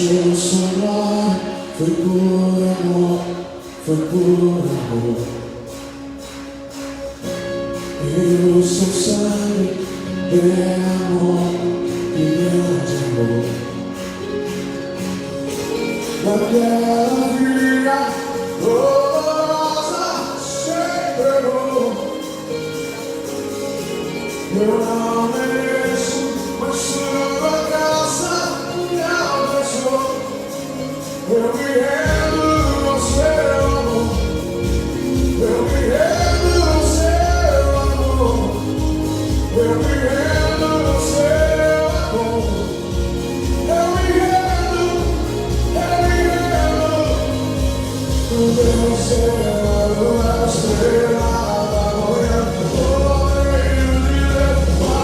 seu solar foi por amor, foi por amor. E o seu sangue é amor e grande amor. Naquela vida dolorosa se entregou. Eu não mereço, mas sua graça me alcançou. Eu me rendo ao seu amor. Eu me rendo ao seu amor. Eu me rendo ao seu amor. Eu me rendo, eu me rendo. O teu céu, a estrela da manhã, o reino de Deus.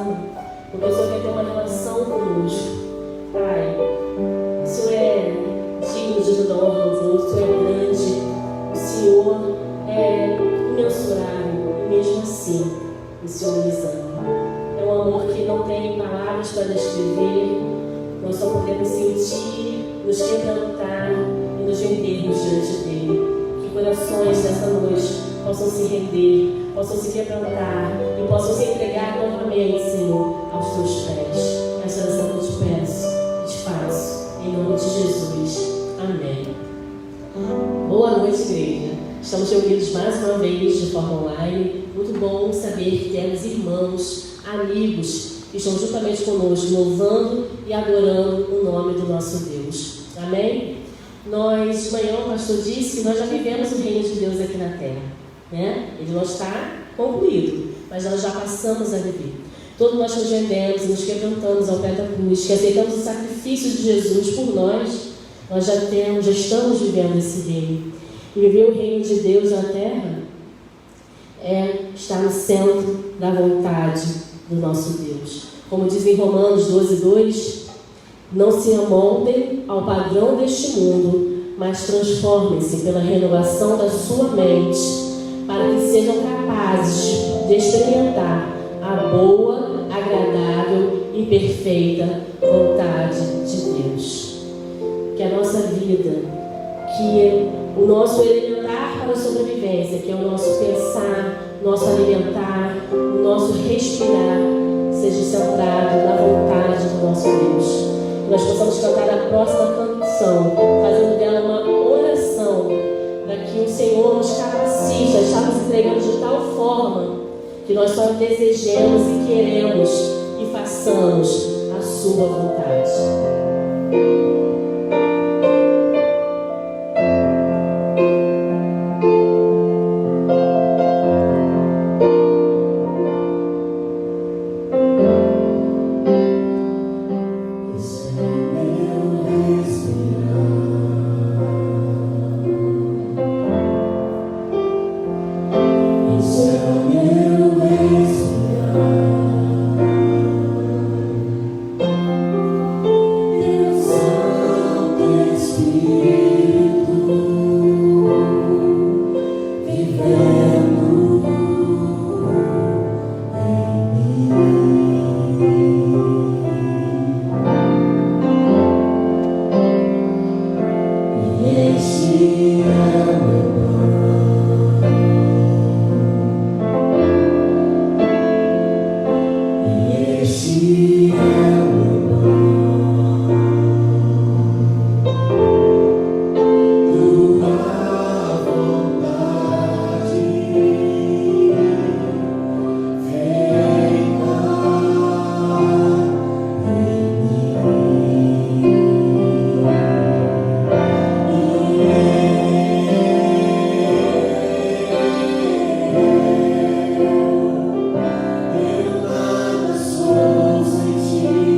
ama, porque o Senhor quer ter uma relação conosco. Pai, o Senhor é digno de toda honra, o Senhor é grande, o Senhor é imensurável, e mesmo assim, o Senhor nos ama. É um amor que não tem palavras para descrever, nós só podemos sentir, nos quebrantar e nos rendermos diante dele. Que corações nessa noite possam se render, possam se quebrantar e possam se entregar novamente, Senhor, aos teus pés. Essa oração que eu te peço e te faço, em nome de Jesus. Amém. Boa noite, igreja. Estamos reunidos mais uma vez de forma online. Muito bom saber que temos irmãos, amigos que estão juntamente conosco, louvando e adorando o nome do nosso Deus. Amém? Nós, de manhã, o pastor disse que nós já vivemos o reino de Deus aqui na terra, né? Ele não está concluído, mas nós já passamos a viver. Todos nós nos rendemos e nos quebrantamos ao pé da cruz, que aceitamos o sacrifício de Jesus por nós já estamos vivendo esse reino. E viver o reino de Deus na terra é estar no centro da vontade do nosso Deus. Como diz em Romanos 12:2, não se amoldem ao padrão deste mundo, mas transformem-se pela renovação da sua mente, para que sejam capazes de experimentar a boa, agradável e perfeita vontade de Deus. Que a nossa vida, que o nosso elementar para a sobrevivência, que é o nosso pensar, nosso alimentar, o nosso respirar, seja centrado na vontade do nosso Deus. Que nós possamos cantar a próxima canção, fazendo dela uma oração, para que o Senhor nos capacite a estarmos entregando de tal forma que nós só desejemos e queremos e façamos a sua vontade. Eu nada sou sem ti.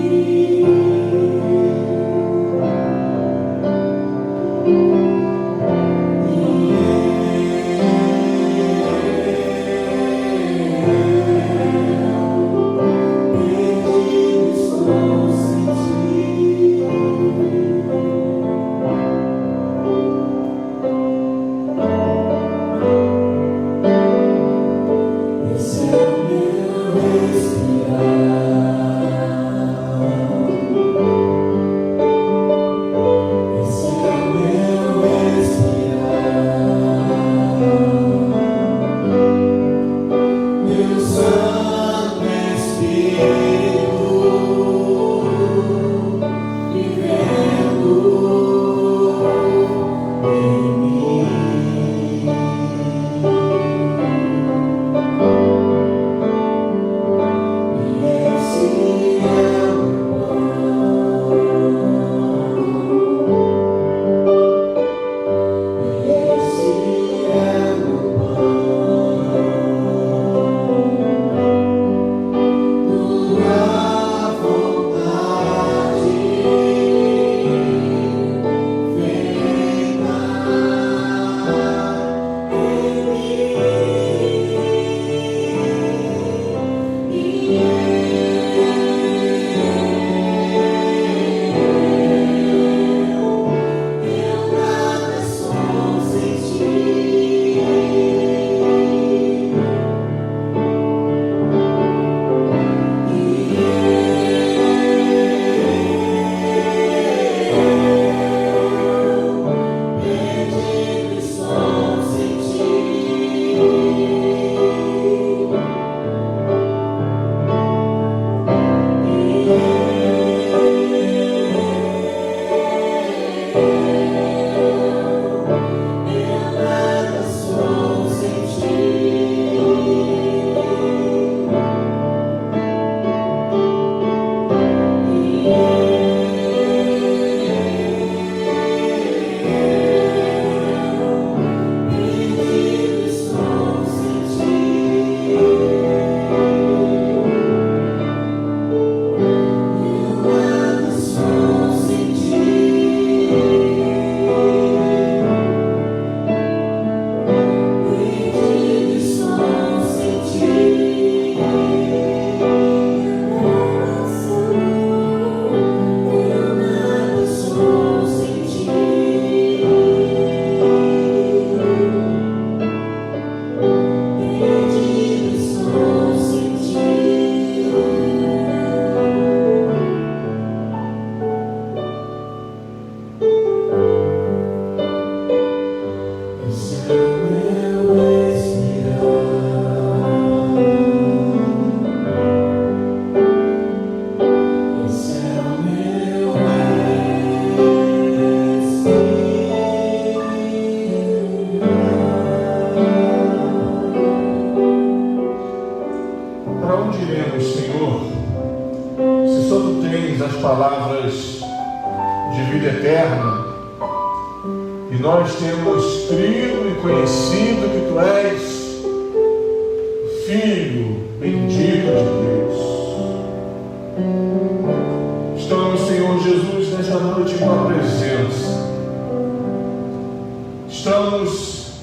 Deus, Senhor, se só Tu tens as palavras de vida eterna, e nós temos crido e conhecido que Tu és Filho bendito de Deus. Estamos, Senhor Jesus, nesta noite em Tua presença. Estamos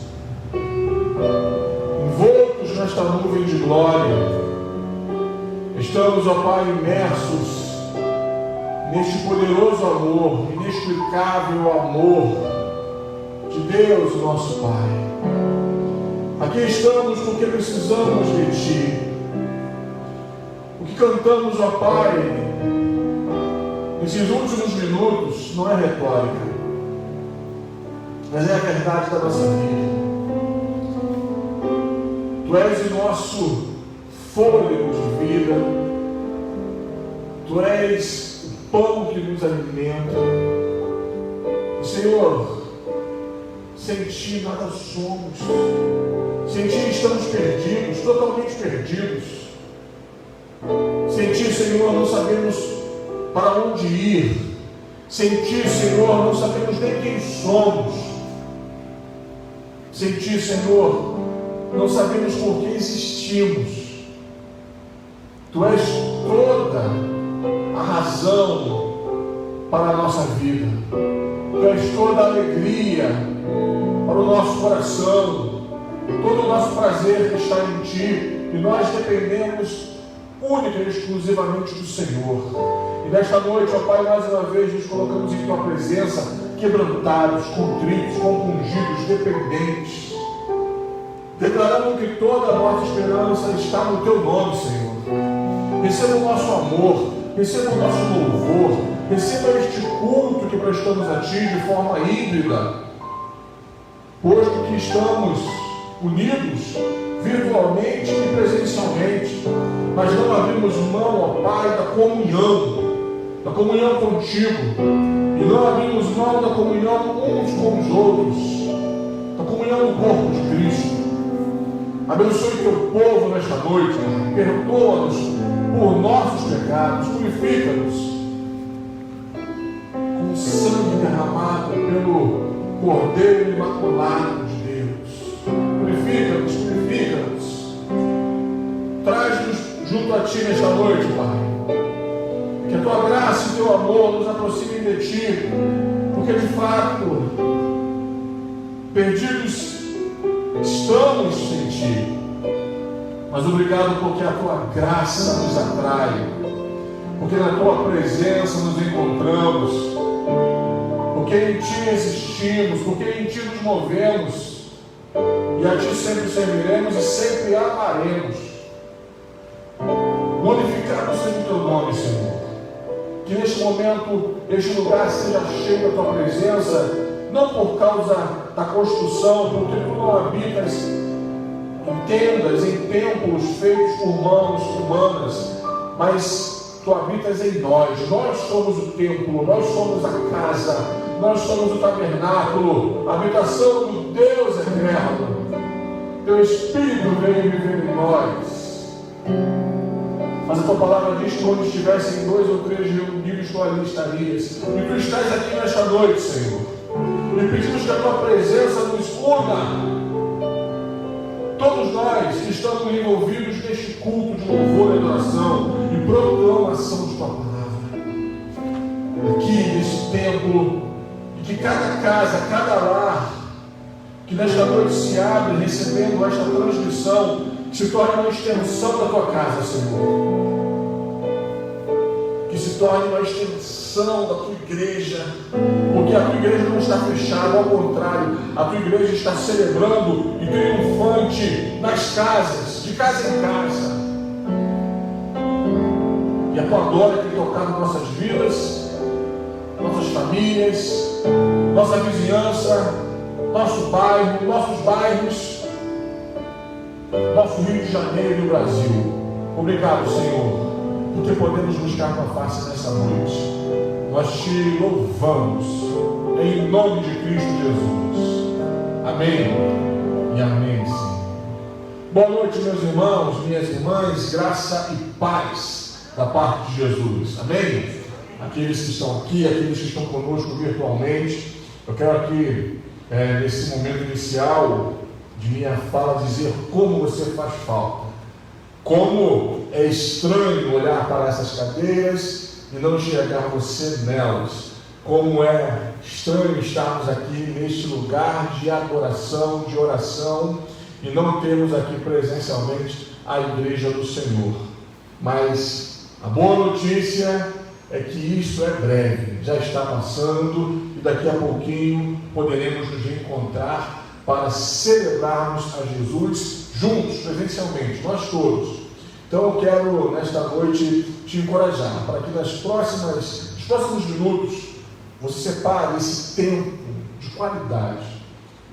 envoltos nesta nuvem de glória. Estamos, ó Pai, imersos neste poderoso amor, inexplicável amor de Deus, nosso Pai. Aqui estamos porque precisamos de Ti. O que cantamos, ó Pai, nesses últimos minutos, não é retórica, mas é a verdade da nossa vida. Tu és o nosso fôlego de vida. Tu és o pão que nos alimenta. Senhor, sem Ti nada somos. Sem Ti estamos perdidos, totalmente perdidos. Sem Ti, Senhor, não sabemos para onde ir. Sem Ti, Senhor, não sabemos nem quem somos. Sem Ti, Senhor, não sabemos por que existimos. Tu és toda a razão para a nossa vida. Tu és toda a alegria para o nosso coração. Todo o nosso prazer está em Ti. E nós dependemos única e exclusivamente do Senhor. E nesta noite, ó Pai, mais uma vez nos colocamos em Tua presença, quebrantados, contritos, compungidos, dependentes, declarando que toda a nossa esperança está no Teu nome, Senhor. Receba o nosso amor, receba o nosso louvor, receba este culto que prestamos a Ti de forma híbrida, posto que estamos unidos virtualmente e presencialmente, mas não abrimos mão, ó Pai, da comunhão contigo, e não abrimos mão da comunhão uns com os outros, da comunhão do corpo de Cristo. Abençoe Teu povo nesta noite, perdoa-nos por nossos pecados, purifica-nos com o sangue derramado pelo Cordeiro Imaculado de Deus. Purifica-nos, purifica-nos. Traz-nos junto a Ti nesta noite, Pai. Que a Tua graça e Teu amor nos aproximem de Ti, porque de fato, perdidos estamos sem Ti. Mas obrigado porque a Tua graça nos atrai, porque na Tua presença nos encontramos, porque em Ti existimos, porque em Ti nos movemos, e a Ti sempre serviremos e sempre amaremos. Glorificado seja o Teu nome, Senhor. Que neste momento, este lugar seja cheio da Tua presença, não por causa da construção, porque Tu não habitas em tendas, em templos feitos por mãos humanas, mas Tu habitas em nós. Nós somos o templo, nós somos a casa, nós somos o tabernáculo, a habitação do Deus eterno. Teu Espírito veio viver em nós. Mas a Tua palavra diz que onde estivessem 2 ou 3 reunidos, Tu ali estarias. E Tu estás aqui nesta noite, Senhor. E pedimos que a Tua presença nos una. Todos nós que estamos envolvidos neste culto de louvor e adoração e proclamação de Tua palavra. Aqui neste templo, e que cada casa, cada lar, que nesta noite se abre recebendo esta transmissão, que se torne uma extensão da Tua casa, Senhor. Que se torne uma extensão da Tua igreja, porque a Tua igreja não está fechada, ao contrário, a Tua igreja está celebrando e triunfante nas casas, de casa em casa. E a Tua glória tem tocado nossas vidas, nossas famílias, nossa vizinhança, nosso bairro, nossos bairros, nosso Rio de Janeiro e o Brasil. Obrigado, Senhor, porque podemos buscar Tua face nessa noite. Nós Te louvamos, em nome de Cristo Jesus. Amém e amém, Senhor. Boa noite, meus irmãos, minhas irmãs, graça e paz da parte de Jesus. Amém? Aqueles que estão aqui, aqueles que estão conosco virtualmente, eu quero aqui, nesse momento inicial de minha fala, dizer como você faz falta. Como é estranho olhar para essas cadeiras e não enxergar você nelas. Como é estranho estarmos aqui neste lugar de adoração, de oração, e não termos aqui presencialmente a igreja do Senhor. Mas a boa notícia é que isso é breve, já está passando, e daqui a pouquinho poderemos nos encontrar para celebrarmos a Jesus juntos, presencialmente, nós todos. Então eu quero nesta noite te encorajar para que nos próximos minutos você separe esse tempo de qualidade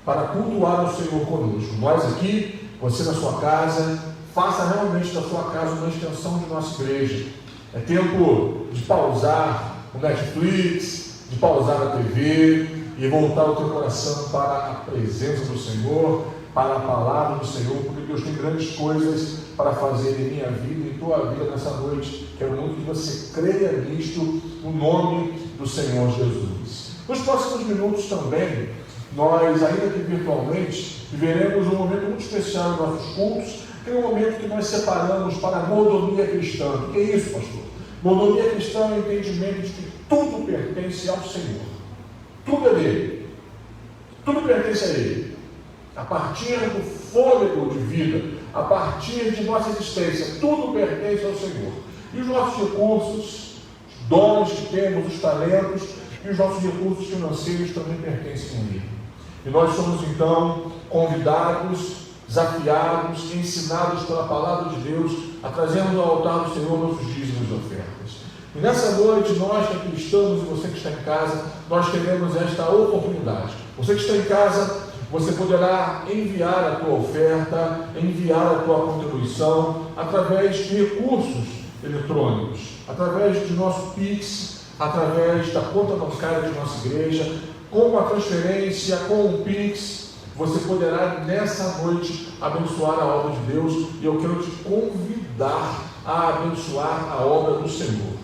para cultuar o Senhor conosco. Nós aqui, você na sua casa, faça realmente da sua casa uma extensão de nossa igreja. É tempo de pausar o Netflix, de pausar a TV e voltar o teu coração para a presença do Senhor, para a palavra do Senhor, porque Deus tem grandes coisas para fazer em minha vida e em tua vida nessa noite. Quero muito que você creia nisto, no nome do Senhor Jesus. Nos próximos minutos também, nós, ainda que virtualmente, viveremos um momento muito especial em nossos cultos, que é um momento que nós separamos para a mordomia cristã. O que é isso, pastor? Mordomia cristã é o entendimento de que tudo pertence ao Senhor. Tudo é dele. Tudo pertence a Ele. A partir do fôlego de vida, a partir de nossa existência, tudo pertence ao Senhor. E os nossos recursos, os dons que temos, os talentos e os nossos recursos financeiros também pertencem a Ele. E nós somos então convidados, desafiados, ensinados pela palavra de Deus a trazermos ao altar do Senhor nossos dízimos e ofertas. E nessa noite, nós que aqui estamos e você que está em casa, nós teremos esta oportunidade. Você que está em casa, você poderá enviar a tua oferta, enviar a tua contribuição através de recursos eletrônicos, através de nosso Pix, através da conta bancária de nossa igreja, com a transferência, com o Pix. Você poderá nessa noite abençoar a obra de Deus, e eu quero te convidar a abençoar a obra do Senhor.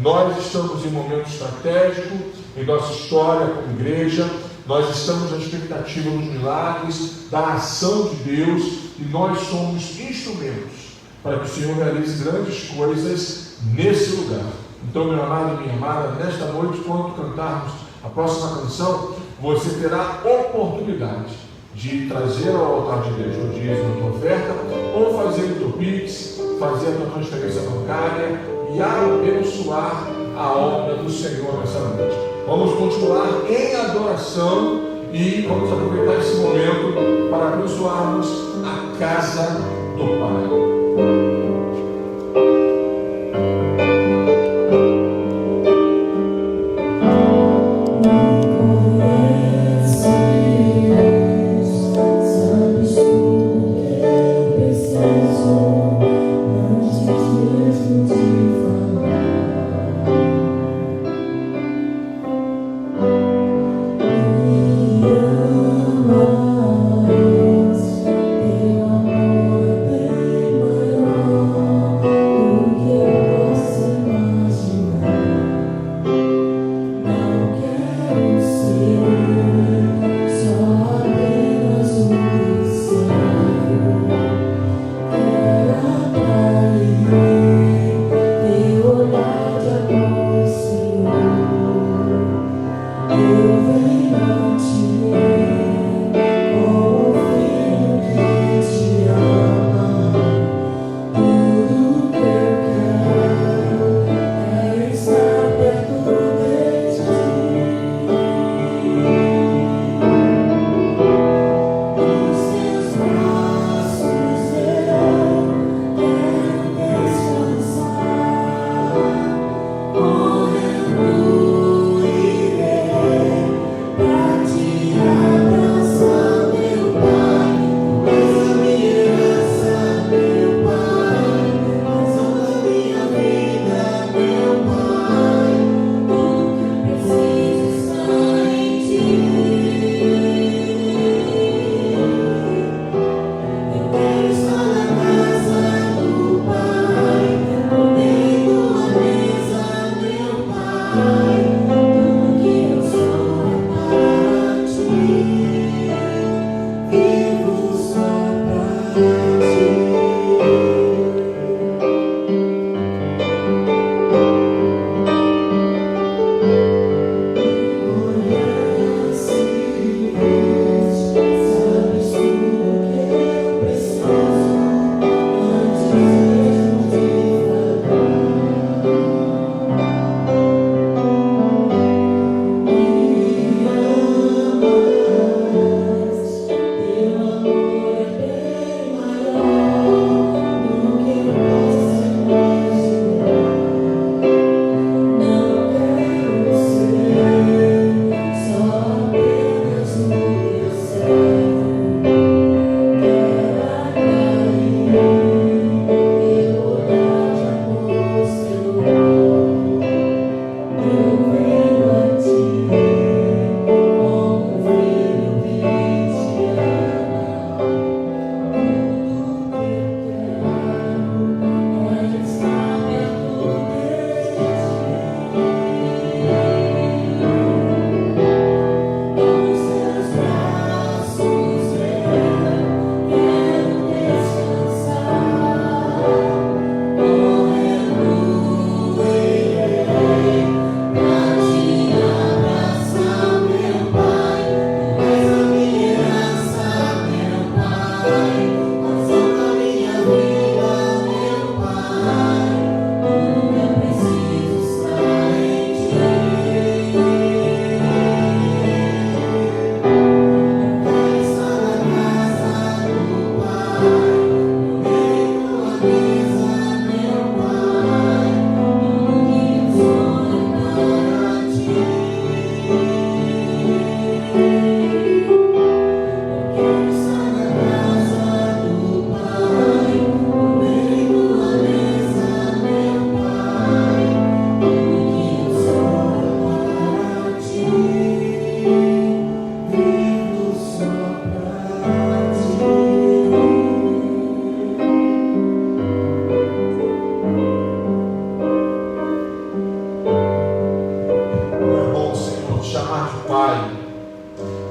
Nós estamos em um momento estratégico em nossa história como igreja. Nós estamos na expectativa dos milagres, da ação de Deus, e nós somos instrumentos para que o Senhor realize grandes coisas nesse lugar. Então, meu amado e minha amada, nesta noite, quando cantarmos a próxima canção, você terá oportunidade de trazer ao altar de Deus o dízimo da tua oferta, ou fazer o teu Pix, fazer a tua transferência bancária e abençoar a obra do Senhor nessa noite. Vamos continuar em adoração e vamos aproveitar esse momento para abençoarmos a casa do Pai. Oh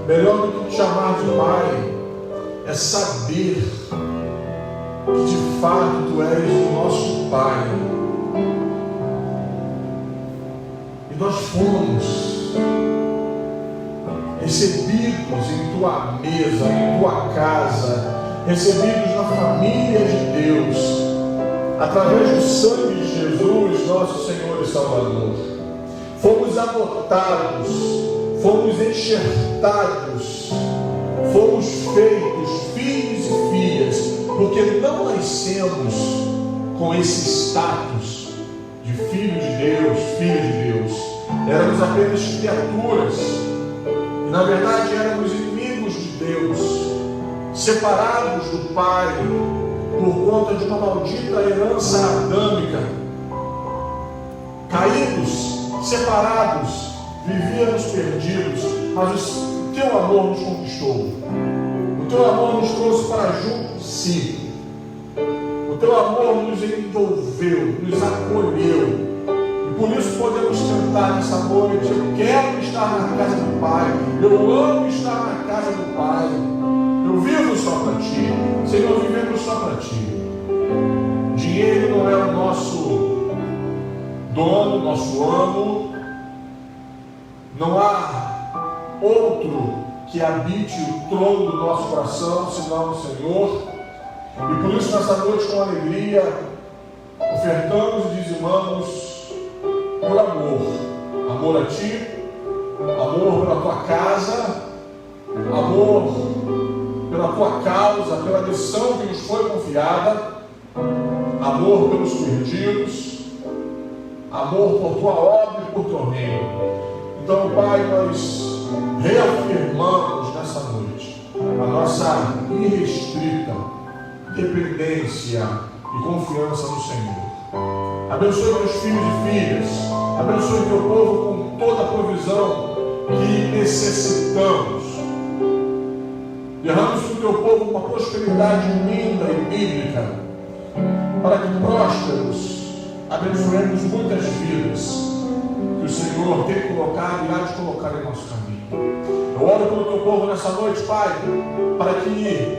Melhor do que te chamar de pai é saber que de fato tu és o nosso pai. E nós fomos recebidos em tua mesa, em tua casa, recebidos na família de Deus, através do sangue de Jesus, nosso Senhor e Salvador. Fomos adotados, fomos enxertados, fomos feitos filhos e filhas, porque não nascemos com esse status de filhos de Deus, filhos de Deus. Éramos apenas criaturas, e na verdade éramos inimigos de Deus, separados do Pai por conta de uma maldita herança adâmica, caídos, separados, vivíamos perdidos, mas o teu amor nos conquistou, o teu amor nos trouxe para junto de si, o teu amor nos envolveu, nos acolheu, e por isso podemos cantar nessa noite: eu quero estar na casa do Pai, eu amo estar na casa do Pai, eu vivo só para ti, Senhor, vivemos só para ti. Dinheiro não é o nosso dono, nosso amo. Não há outro que habite o trono do nosso coração senão o Senhor. E por isso nessa noite, com alegria, ofertamos e dizimamos por amor. Amor a ti, amor pela tua casa, amor pela tua causa, pela missão que nos foi confiada, amor pelos perdidos, amor por tua obra e por teu reino. Então, Pai, nós reafirmamos nessa noite a nossa irrestrita dependência e confiança no Senhor. Abençoe meus filhos e filhas, abençoe teu povo com toda a provisão que necessitamos. Derrame sobre o teu povo uma prosperidade linda e bíblica, para que prósperos abençoemos muitas vidas que o Senhor tem colocado e há de colocar em nosso caminho. Eu oro pelo teu povo nessa noite, Pai, para que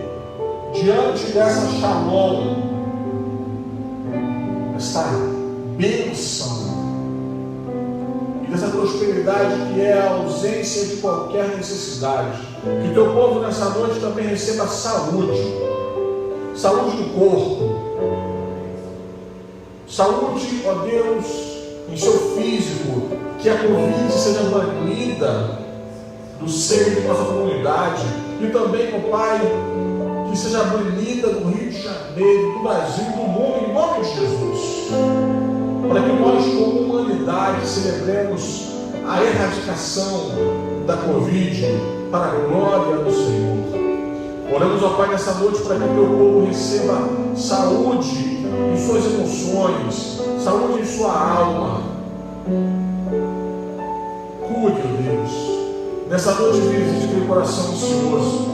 diante dessa shalom, esta bênção e dessa prosperidade que é a ausência de qualquer necessidade, que teu povo nessa noite também receba saúde, saúde do corpo, saúde, ó Deus, em seu físico, que a Covid seja banida do seio de nossa comunidade, e também, ó Pai, que seja banida do Rio de Janeiro, do Brasil, do mundo, em nome de Jesus, para que nós, como humanidade, celebremos a erradicação da Covid para a glória do Senhor. Oramos, ó Pai, nessa noite para que o teu povo receba saúde em suas emoções, saúde em sua alma. Cuide, ó Deus. Nessa noite visite aquele coração ansioso.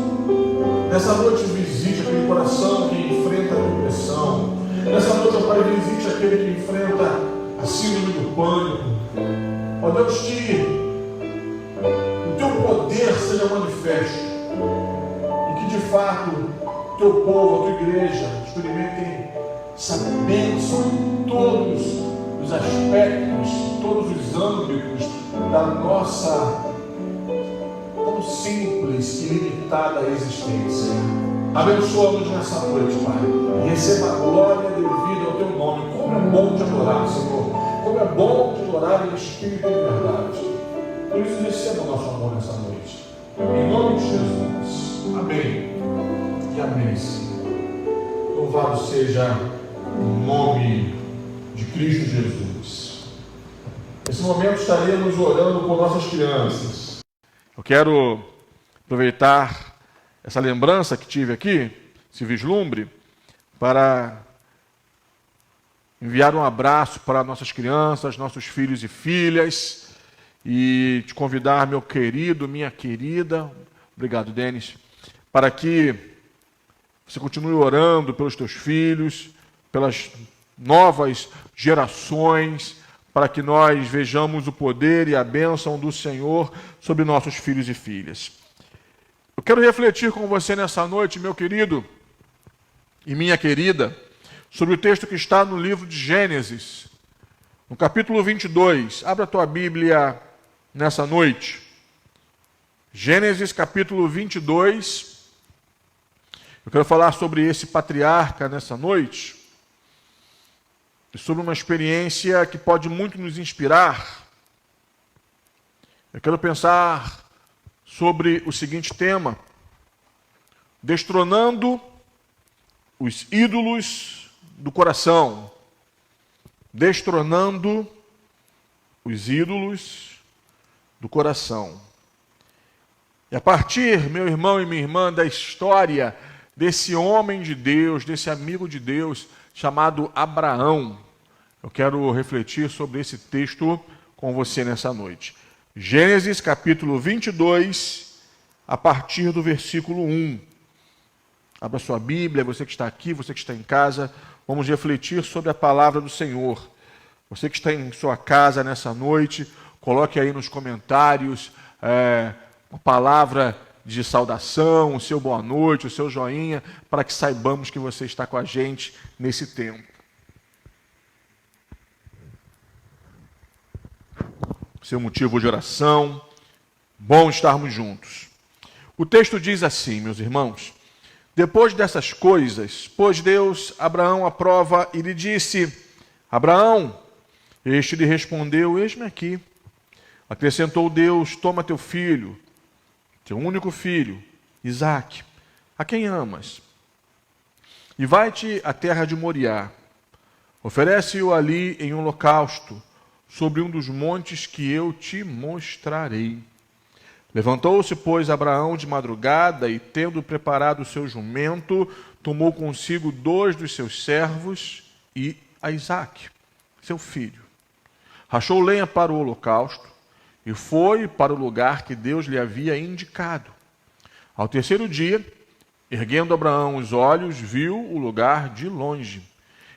Nessa noite visite aquele coração que enfrenta a depressão. Nessa noite, ó Pai, visite aquele que enfrenta a síndrome do pânico. Ó Deus, que o teu poder seja manifesto e que de fato o teu povo, a tua igreja, experimentem essa bênção em todos os aspectos, todos os âmbitos da nossa tão simples e limitada existência. Abençoa-nos nessa noite, Pai, e receba a glória devida ao teu nome. Como é bom te adorar, Senhor. Como é bom te adorar em espírito e em verdade. Por isso, receba o nosso amor nessa noite. Em nome de Jesus. Amém. E amém, Senhor. Louvado seja o nome de Cristo Jesus. Nesse momento estaremos orando por nossas crianças. Eu quero aproveitar essa lembrança que tive aqui, esse vislumbre, para enviar um abraço para nossas crianças, nossos filhos e filhas, e te convidar, meu querido, minha querida, obrigado, Denis, para que você continue orando pelos teus filhos, pelas novas gerações, para que nós vejamos o poder e a bênção do Senhor sobre nossos filhos e filhas. Eu quero refletir com você nessa noite, meu querido e minha querida, sobre o texto que está no livro de Gênesis, no capítulo 22. Abra a tua Bíblia nessa noite. Gênesis capítulo 22. Eu quero falar sobre esse patriarca nessa noite e sobre uma experiência que pode muito nos inspirar. Eu quero pensar sobre o seguinte tema: destronando os ídolos do coração. Destronando os ídolos do coração. E a partir, meu irmão e minha irmã, da história desse homem de Deus, desse amigo de Deus chamado Abraão, eu quero refletir sobre esse texto com você nessa noite. Gênesis capítulo 22, a partir do versículo 1. Abra sua Bíblia, você que está aqui, você que está em casa, vamos refletir sobre a palavra do Senhor. Você que está em sua casa nessa noite, coloque aí nos comentários uma palavra de saudação, o seu boa noite, o seu joinha, para que saibamos que você está com a gente nesse tempo. Seu motivo de oração, bom estarmos juntos. O texto diz assim, meus irmãos: depois dessas coisas, pôs Deus Abraão à prova e lhe disse: Abraão. Este lhe respondeu: eis-me aqui. Acrescentou Deus: toma teu filho, teu único filho, Isaque, a quem amas, e vai-te à terra de Moriá. Oferece-o ali em holocausto, sobre um dos montes que eu te mostrarei. Levantou-se, pois, Abraão de madrugada, e tendo preparado o seu jumento, tomou consigo 2 dos seus servos e a Isaque, seu filho. Rachou lenha para o holocausto e foi para o lugar que Deus lhe havia indicado. Ao terceiro dia, erguendo Abraão os olhos, viu o lugar de longe.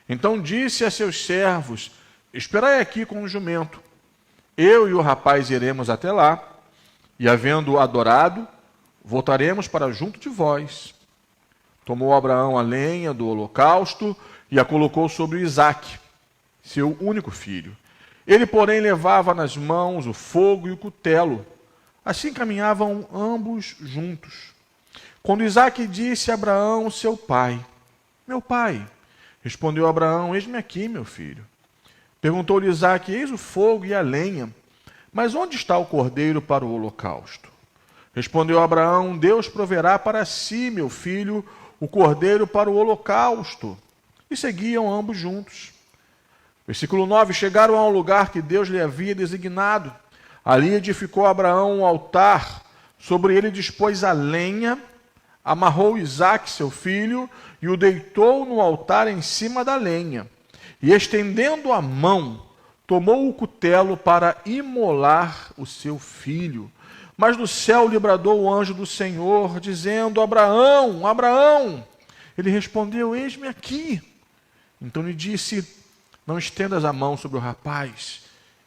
Então disse a seus servos: esperai aqui com o jumento. Eu e o rapaz iremos até lá, e havendo adorado, voltaremos para junto de vós. Tomou Abraão a lenha do holocausto e a colocou sobre Isaque, seu único filho. Ele, porém, levava nas mãos o fogo e o cutelo. Assim caminhavam ambos juntos. Quando Isaque disse a Abraão, seu pai: meu pai. Respondeu Abraão: eis-me aqui, meu filho. Perguntou-lhe Isaque: eis o fogo e a lenha, mas onde está o cordeiro para o holocausto? Respondeu Abraão: Deus proverá para si, meu filho, o cordeiro para o holocausto. E seguiam ambos juntos. Versículo 9: chegaram a um lugar que Deus lhe havia designado. Ali edificou Abraão um altar, sobre ele dispôs a lenha, amarrou Isaque, seu filho, e o deitou no altar em cima da lenha. E estendendo a mão, tomou o cutelo para imolar o seu filho. Mas do céu lhe bradou o anjo do Senhor, dizendo: Abraão, Abraão. Ele respondeu: eis-me aqui. Então lhe disse: não estendas a mão sobre o rapaz,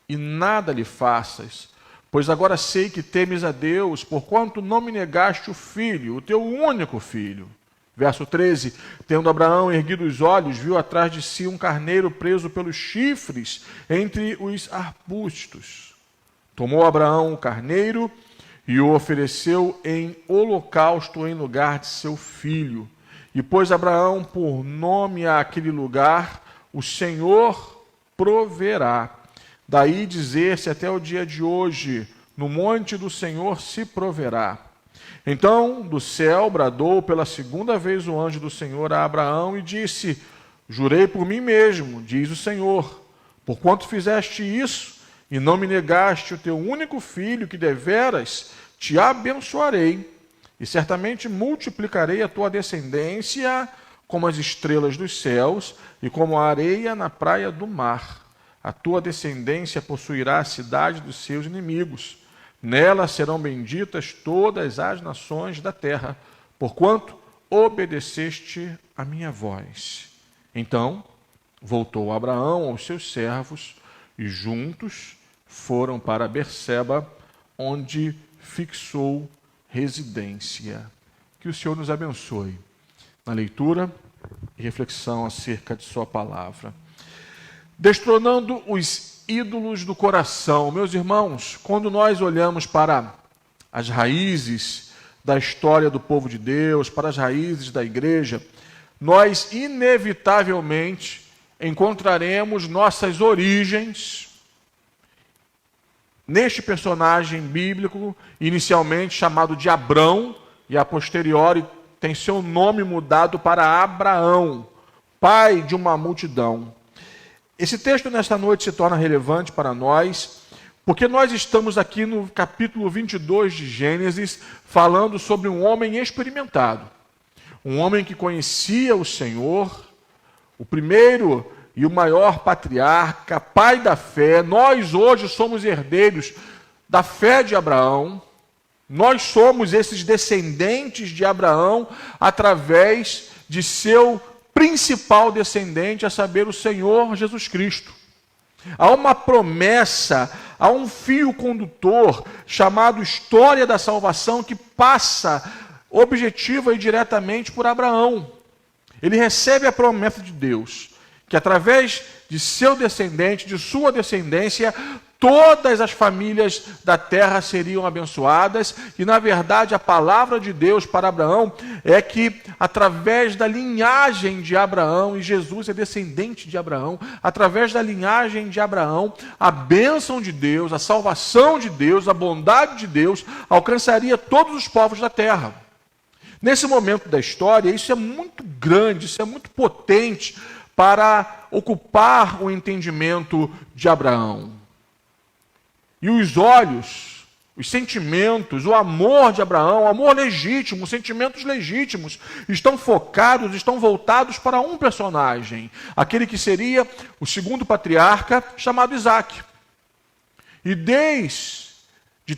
e nada lhe faças, pois agora sei que temes a Deus, porquanto não me negaste o filho, o teu único filho. Verso 13: tendo Abraão erguido os olhos, viu atrás de si um carneiro preso pelos chifres entre os arbustos. Tomou Abraão o carneiro e o ofereceu em holocausto em lugar de seu filho. E pôs Abraão por nome àquele lugar: o Senhor proverá. Daí dizer-se até o dia de hoje: no monte do Senhor se proverá. Então do céu bradou pela segunda vez o anjo do Senhor a Abraão e disse: jurei por mim mesmo, diz o Senhor, porquanto fizeste isso e não me negaste o teu único filho, que deveras te abençoarei, e certamente multiplicarei a tua descendência como as estrelas dos céus e como a areia na praia do mar. A tua descendência possuirá a cidade dos seus inimigos. Nela serão benditas todas as nações da terra, porquanto obedeceste a minha voz. Então voltou Abraão aos seus servos e juntos foram para Berseba, onde fixou residência. Que o Senhor nos abençoe na leitura e reflexão acerca de sua palavra. Destronando os ídolos do coração. Meus irmãos, quando nós olhamos para as raízes da história do povo de Deus, para as raízes da igreja, nós inevitavelmente encontraremos nossas origens neste personagem bíblico, inicialmente chamado de Abrão, e a posteriori tem seu nome mudado para Abraão, pai de uma multidão. Esse texto nesta noite se torna relevante para nós, porque nós estamos aqui no capítulo 22 de Gênesis, falando sobre um homem experimentado, um homem que conhecia o Senhor, o primeiro e o maior patriarca, pai da fé. Nós hoje somos herdeiros da fé de Abraão. Nós somos esses descendentes de Abraão através de seu principal descendente, a saber, o Senhor Jesus Cristo. Há uma promessa, há um fio condutor chamado história da salvação que passa objetiva e diretamente por Abraão. Ele recebe a promessa de Deus, que através de seu descendente, de sua descendência, todas as famílias da terra seriam abençoadas. E, na verdade, a palavra de Deus para Abraão é que, através da linhagem de Abraão, e Jesus é descendente de Abraão, através da linhagem de Abraão, a bênção de Deus, a salvação de Deus, a bondade de Deus alcançaria todos os povos da terra. Nesse momento da história, isso é muito grande, isso é muito potente para ocupar o entendimento de Abraão. E os olhos, os sentimentos, o amor de Abraão, o amor legítimo, os sentimentos legítimos, estão focados, estão voltados para um personagem, aquele que seria o segundo patriarca, chamado Isaque. E desde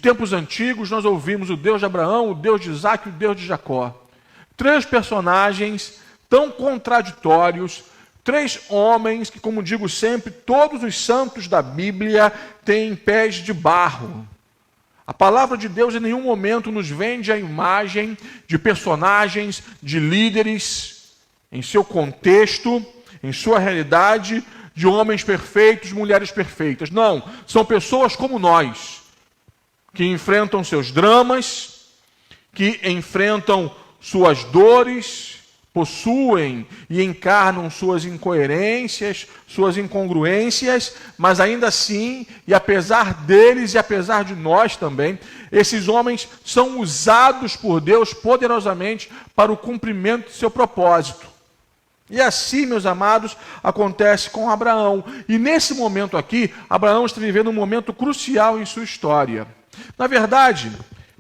tempos antigos nós ouvimos o Deus de Abraão, o Deus de Isaque e o Deus de Jacó. Três personagens tão contraditórios, três homens que, como digo sempre, todos os santos da Bíblia têm pés de barro. A palavra de Deus em nenhum momento nos vende a imagem de personagens, de líderes, em seu contexto, em sua realidade, de homens perfeitos, mulheres perfeitas. Não, são pessoas como nós, que enfrentam seus dramas, que enfrentam suas dores, possuem e encarnam suas incoerências, suas incongruências, mas ainda assim, e apesar deles e apesar de nós também, esses homens são usados por Deus poderosamente para o cumprimento de seu propósito. E assim, meus amados, acontece com Abraão. E nesse momento aqui, Abraão está vivendo um momento crucial em sua história. Na verdade,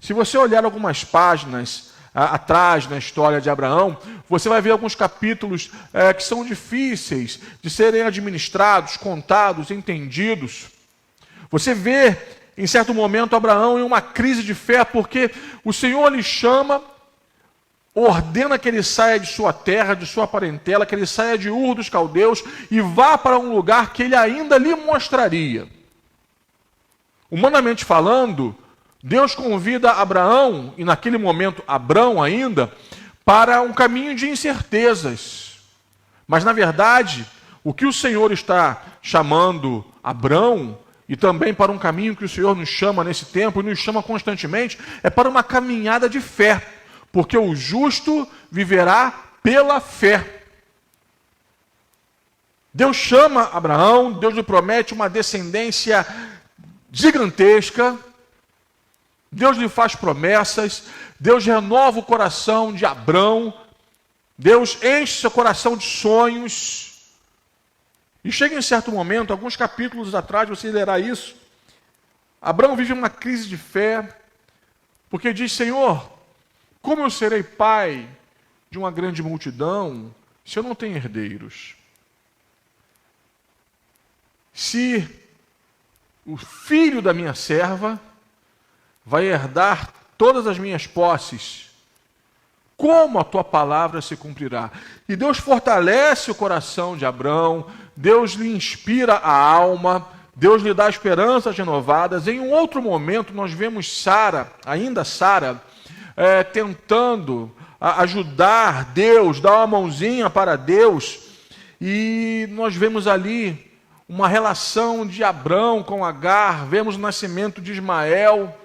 se você olhar algumas páginas atrás na história de Abraão, você vai ver alguns capítulos que são difíceis de serem administrados, contados, entendidos. Você vê, em certo momento, Abraão em uma crise de fé, porque o Senhor lhe chama, ordena que ele saia de sua terra, de sua parentela, que ele saia de Ur dos Caldeus e vá para um lugar que ele ainda lhe mostraria. Humanamente falando, Deus convida Abraão, e naquele momento Abrão ainda, para um caminho de incertezas. Mas, na verdade, o que o Senhor está chamando Abrão, e também para um caminho que o Senhor nos chama nesse tempo, e nos chama constantemente, é para uma caminhada de fé. Porque o justo viverá pela fé. Deus chama Abraão, Deus lhe promete uma descendência gigantesca, Deus lhe faz promessas, Deus renova o coração de Abrão, Deus enche seu coração de sonhos. E chega em certo momento, alguns capítulos atrás, você lerá isso, Abrão vive uma crise de fé, porque diz: Senhor, como eu serei pai de uma grande multidão se eu não tenho herdeiros? Se o filho da minha serva vai herdar todas as minhas posses, como a tua palavra se cumprirá? E Deus fortalece o coração de Abrão, Deus lhe inspira a alma, Deus lhe dá esperanças renovadas. Em um outro momento, nós vemos Sara, ainda Sara, tentando ajudar Deus, dar uma mãozinha para Deus, e nós vemos ali uma relação de Abrão com Agar, vemos o nascimento de Ismael,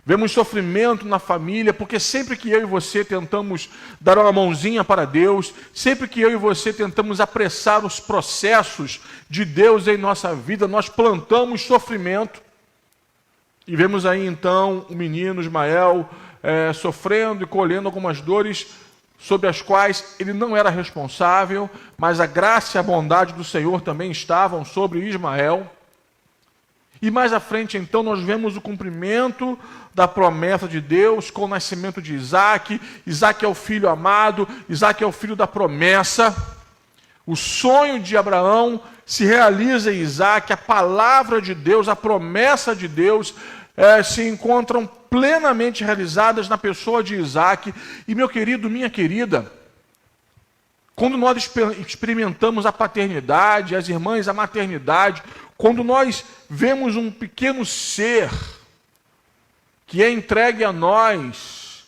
vemos sofrimento na família, porque sempre que eu e você tentamos dar uma mãozinha para Deus, sempre que eu e você tentamos apressar os processos de Deus em nossa vida, nós plantamos sofrimento. E vemos aí então o menino Ismael sofrendo e colhendo algumas dores sobre as quais ele não era responsável, mas a graça e a bondade do Senhor também estavam sobre Ismael. E mais à frente, então, nós vemos o cumprimento da promessa de Deus com o nascimento de Isaac. Isaac é o filho amado, Isaac é o filho da promessa. O sonho de Abraão se realiza em Isaac, a palavra de Deus, a promessa de Deus se encontram plenamente realizadas na pessoa de Isaac. E meu querido, minha querida, quando nós experimentamos a paternidade, as irmãs a maternidade, quando nós vemos um pequeno ser que é entregue a nós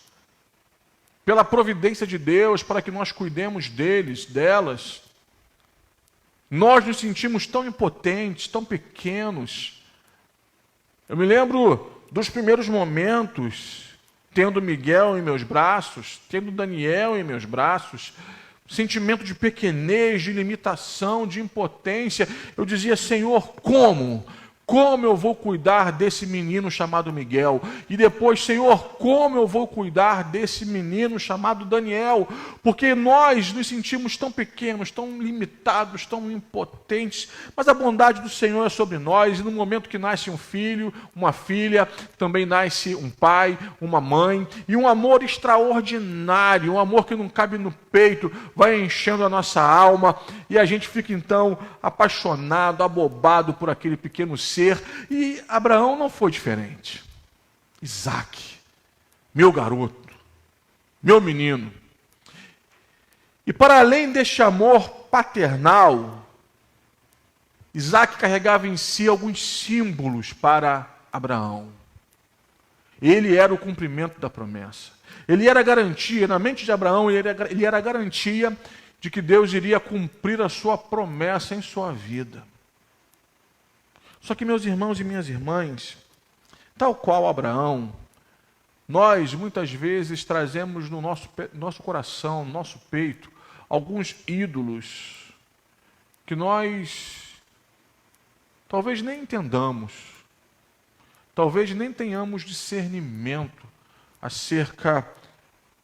pela providência de Deus para que nós cuidemos delas, nós nos sentimos tão impotentes, tão pequenos. Eu me lembro dos primeiros momentos, tendo Miguel em meus braços, tendo Daniel em meus braços, sentimento de pequenez, de limitação, de impotência. Eu dizia: Senhor, como eu vou cuidar desse menino chamado Miguel? E depois: Senhor, como eu vou cuidar desse menino chamado Daniel? Porque nós nos sentimos tão pequenos, tão limitados, tão impotentes, mas a bondade do Senhor é sobre nós, e no momento que nasce um filho, uma filha, também nasce um pai, uma mãe, e um amor extraordinário, um amor que não cabe no peito, vai enchendo a nossa alma, e a gente fica então apaixonado, abobado por aquele pequeno ser. E Abraão não foi diferente. Isaac, meu garoto, meu menino. E para além deste amor paternal, Isaac carregava em si alguns símbolos para Abraão. Ele era o cumprimento da promessa. Ele era a garantia, na mente de Abraão, ele era a garantia de que Deus iria cumprir a sua promessa em sua vida. Só que, meus irmãos e minhas irmãs, tal qual Abraão, nós muitas vezes trazemos no nosso coração, no nosso peito, alguns ídolos que nós talvez nem entendamos, talvez nem tenhamos discernimento acerca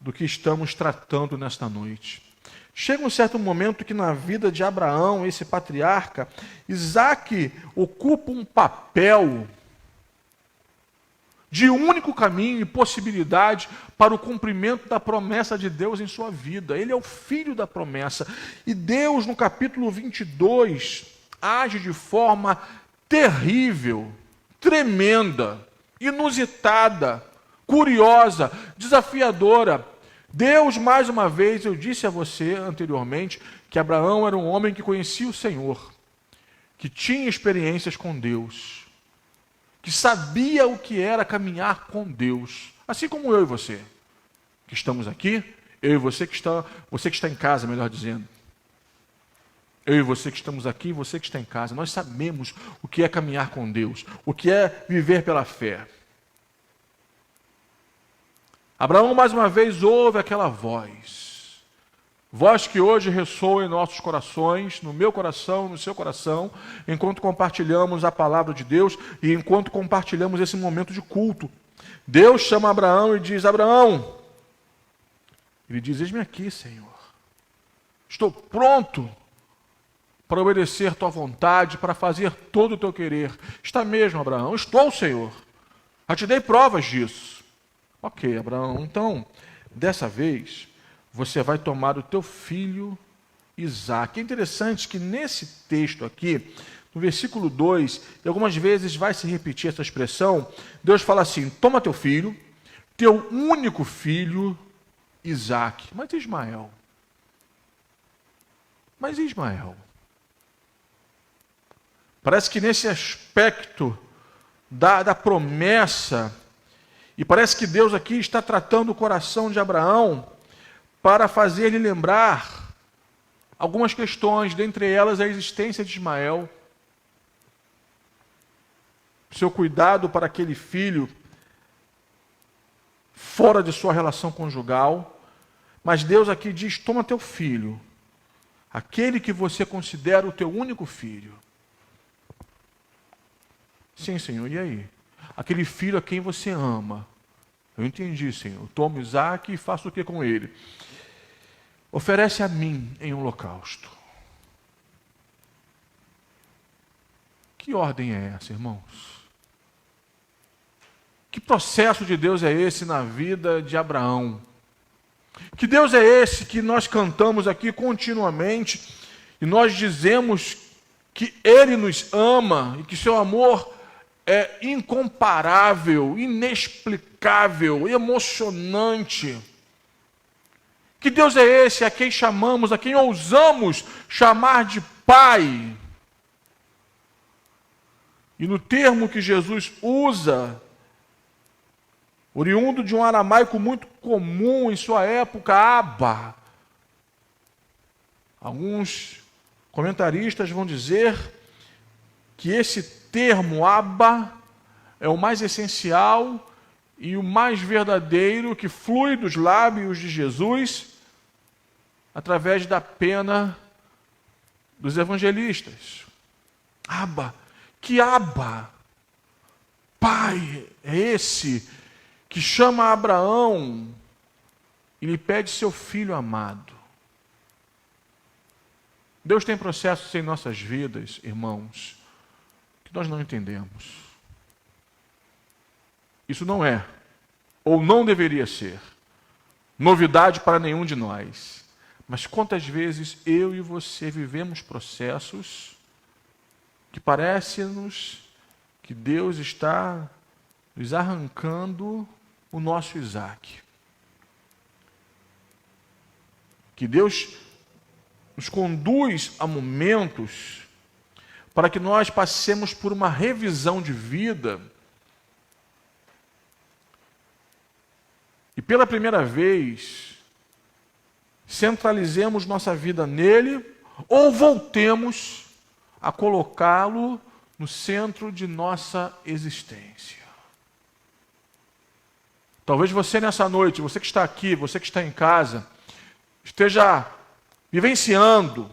do que estamos tratando nesta noite. Chega um certo momento que na vida de Abraão, esse patriarca, Isaac ocupa um papel de único caminho e possibilidade para o cumprimento da promessa de Deus em sua vida. Ele é o filho da promessa. E Deus, no capítulo 22, age de forma terrível, tremenda, inusitada, curiosa, desafiadora. Deus, mais uma vez, eu disse a você anteriormente que Abraão era um homem que conhecia o Senhor, que tinha experiências com Deus, que sabia o que era caminhar com Deus, assim como eu e você, que estamos aqui, eu e você que está em casa, melhor dizendo. Eu e você que estamos aqui, você que está em casa, nós sabemos o que é caminhar com Deus, o que é viver pela fé. Abraão, mais uma vez, ouve aquela voz que hoje ressoa em nossos corações, no meu coração, no seu coração, enquanto compartilhamos a palavra de Deus e enquanto compartilhamos esse momento de culto. Deus chama Abraão e diz: Abraão, ele diz: eis-me aqui, Senhor, estou pronto para obedecer tua vontade, para fazer todo o teu querer. Está mesmo, Abraão? Estou, Senhor, já te dei provas disso. Ok, Abraão, então, dessa vez, você vai tomar o teu filho Isaque. É interessante que nesse texto aqui, no versículo 2, e algumas vezes vai se repetir essa expressão, Deus fala assim: toma teu filho, teu único filho, Isaque. Mas Ismael? Parece que nesse aspecto da promessa E parece que Deus aqui está tratando o coração de Abraão para fazer-lhe lembrar algumas questões, dentre elas a existência de Ismael, seu cuidado para aquele filho fora de sua relação conjugal. Mas Deus aqui diz: toma teu filho, aquele que você considera o teu único filho. Sim, Senhor, e aí? Aquele filho a quem você ama. Eu entendi, Senhor. Toma Isaque e faça o que com ele? Oferece a mim em um holocausto. Que ordem é essa, irmãos? Que processo de Deus é esse na vida de Abraão? Que Deus é esse que nós cantamos aqui continuamente e nós dizemos que Ele nos ama e que seu amor é incomparável, inexplicável, emocionante? Que Deus é esse a quem chamamos, a quem ousamos chamar de Pai? E no termo que Jesus usa, oriundo de um aramaico muito comum em sua época, Abba. Alguns comentaristas vão dizer que esse termo Abba é o mais essencial e o mais verdadeiro que flui dos lábios de Jesus através da pena dos evangelistas. Abba, que Abba, Pai é esse que chama Abraão e lhe pede seu filho amado. Deus tem processos em nossas vidas, irmãos, que nós não entendemos. Isso não é, ou não deveria ser, novidade para nenhum de nós. Mas quantas vezes eu e você vivemos processos que parece-nos que Deus está nos arrancando o nosso Isaque. Que Deus nos conduz a momentos para que nós passemos por uma revisão de vida e pela primeira vez centralizemos nossa vida nele ou voltemos a colocá-lo no centro de nossa existência. Talvez você nessa noite, você que está aqui, você que está em casa, esteja vivenciando,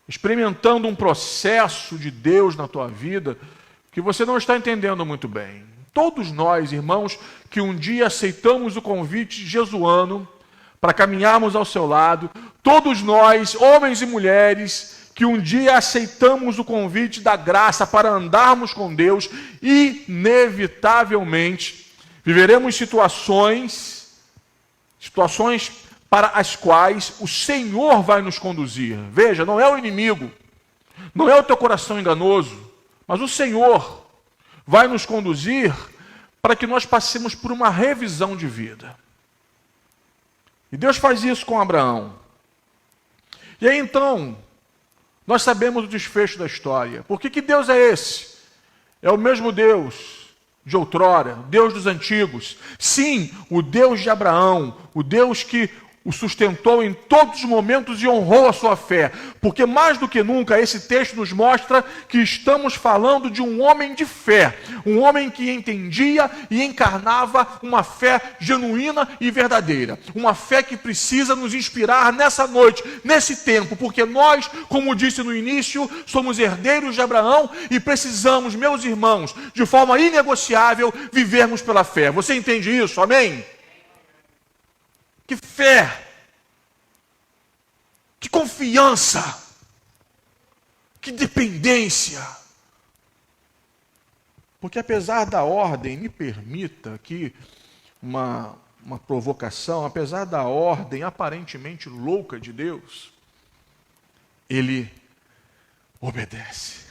experimentando um processo de Deus na tua vida que você não está entendendo muito bem. Todos nós, irmãos, que um dia aceitamos o convite jesuano para caminharmos ao seu lado, todos nós, homens e mulheres, que um dia aceitamos o convite da graça para andarmos com Deus, inevitavelmente viveremos situações para as quais o Senhor vai nos conduzir. Veja, não é o inimigo, não é o teu coração enganoso, mas o Senhor vai nos conduzir para que nós passemos por uma revisão de vida. E Deus faz isso com Abraão. E aí então, nós sabemos o desfecho da história. Por que Deus é esse? É o mesmo Deus de outrora, Deus dos antigos. Sim, o Deus de Abraão, o Deus que o sustentou em todos os momentos e honrou a sua fé. Porque mais do que nunca esse texto nos mostra que estamos falando de um homem de fé. Um homem que entendia e encarnava uma fé genuína e verdadeira. Uma fé que precisa nos inspirar nessa noite, nesse tempo. Porque nós, como disse no início, somos herdeiros de Abraão e precisamos, meus irmãos, de forma inegociável, vivermos pela fé. Você entende isso? Amém? Que fé, que confiança, que dependência. Porque apesar da ordem, me permita aqui uma provocação, apesar da ordem aparentemente louca de Deus, Ele obedece.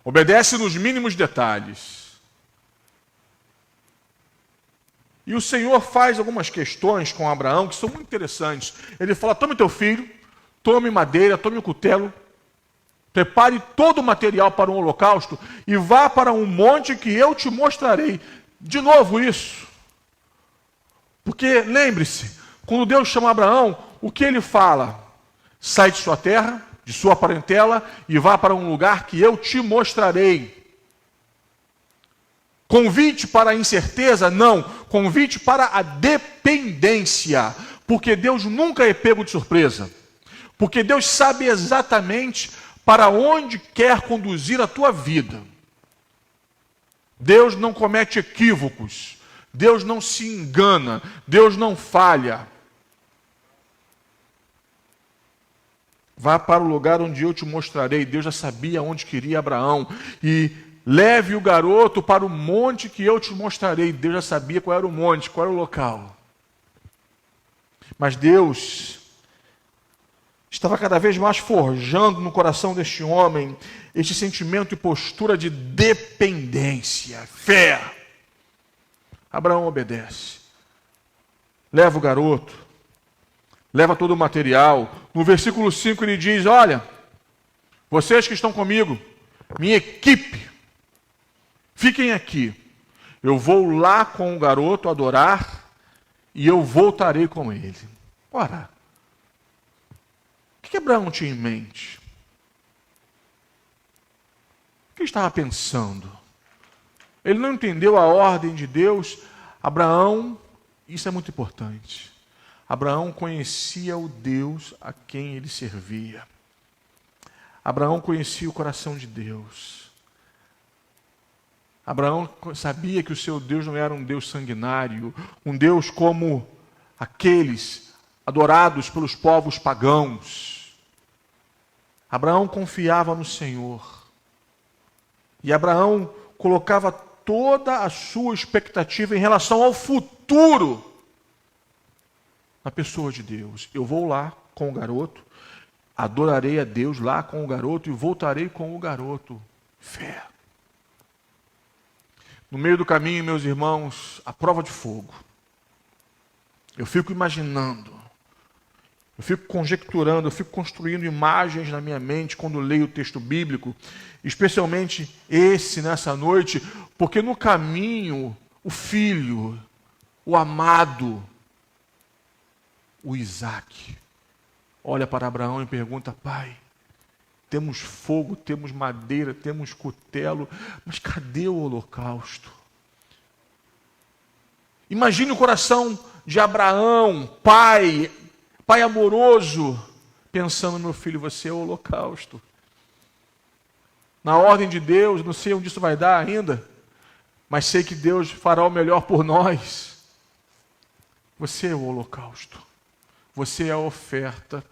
Obedece nos mínimos detalhes. E o Senhor faz algumas questões com Abraão que são muito interessantes. Ele fala: tome teu filho, tome madeira, tome o cutelo, prepare todo o material para um holocausto e vá para um monte que eu te mostrarei. de novo isso. Porque, lembre-se, quando Deus chama Abraão, o que ele fala? Sai de sua terra, de sua parentela, e vá para um lugar que eu te mostrarei. Convite para a incerteza? Não. Convite para a dependência. Porque Deus nunca é pego de surpresa. Porque Deus sabe exatamente para onde quer conduzir a tua vida. Deus não comete equívocos. Deus não se engana. Deus não falha. Vá para o lugar onde eu te mostrarei. Deus já sabia onde queria Abraão. E leve o garoto para o monte que eu te mostrarei. Deus já sabia qual era o monte, qual era o local. Mas Deus estava cada vez mais forjando no coração deste homem este sentimento e postura de dependência, fé. Abraão obedece. Leva o garoto. Leva todo o material. No versículo 5 ele diz, olha, vocês que estão comigo, minha equipe, fiquem aqui. Eu vou lá com o garoto adorar e eu voltarei com ele. Ora, o que Abraão tinha em mente? O que ele estava pensando? Ele não entendeu a ordem de Deus. Abraão, isso é muito importante. Abraão conhecia o Deus a quem ele servia. Abraão conhecia o coração de Deus. Abraão sabia que o seu Deus não era um Deus sanguinário, um Deus como aqueles adorados pelos povos pagãos. Abraão confiava no Senhor. E Abraão colocava toda a sua expectativa em relação ao futuro na pessoa de Deus. Eu vou lá com o garoto, adorarei a Deus lá com o garoto e voltarei com o garoto. Fé. No meio do caminho, meus irmãos, a prova de fogo. Eu fico imaginando, eu fico conjecturando, eu fico construindo imagens na minha mente quando leio o texto bíblico, especialmente esse nessa noite, porque no caminho, o filho, o amado, o Isaac, olha para Abraão e pergunta, pai, temos fogo, temos madeira, temos cutelo, mas cadê o holocausto? Imagine o coração de Abraão, pai amoroso, pensando, meu filho, você é o holocausto. Na ordem de Deus, não sei onde isso vai dar ainda, mas sei que Deus fará o melhor por nós. Você é o holocausto. Você é a oferta.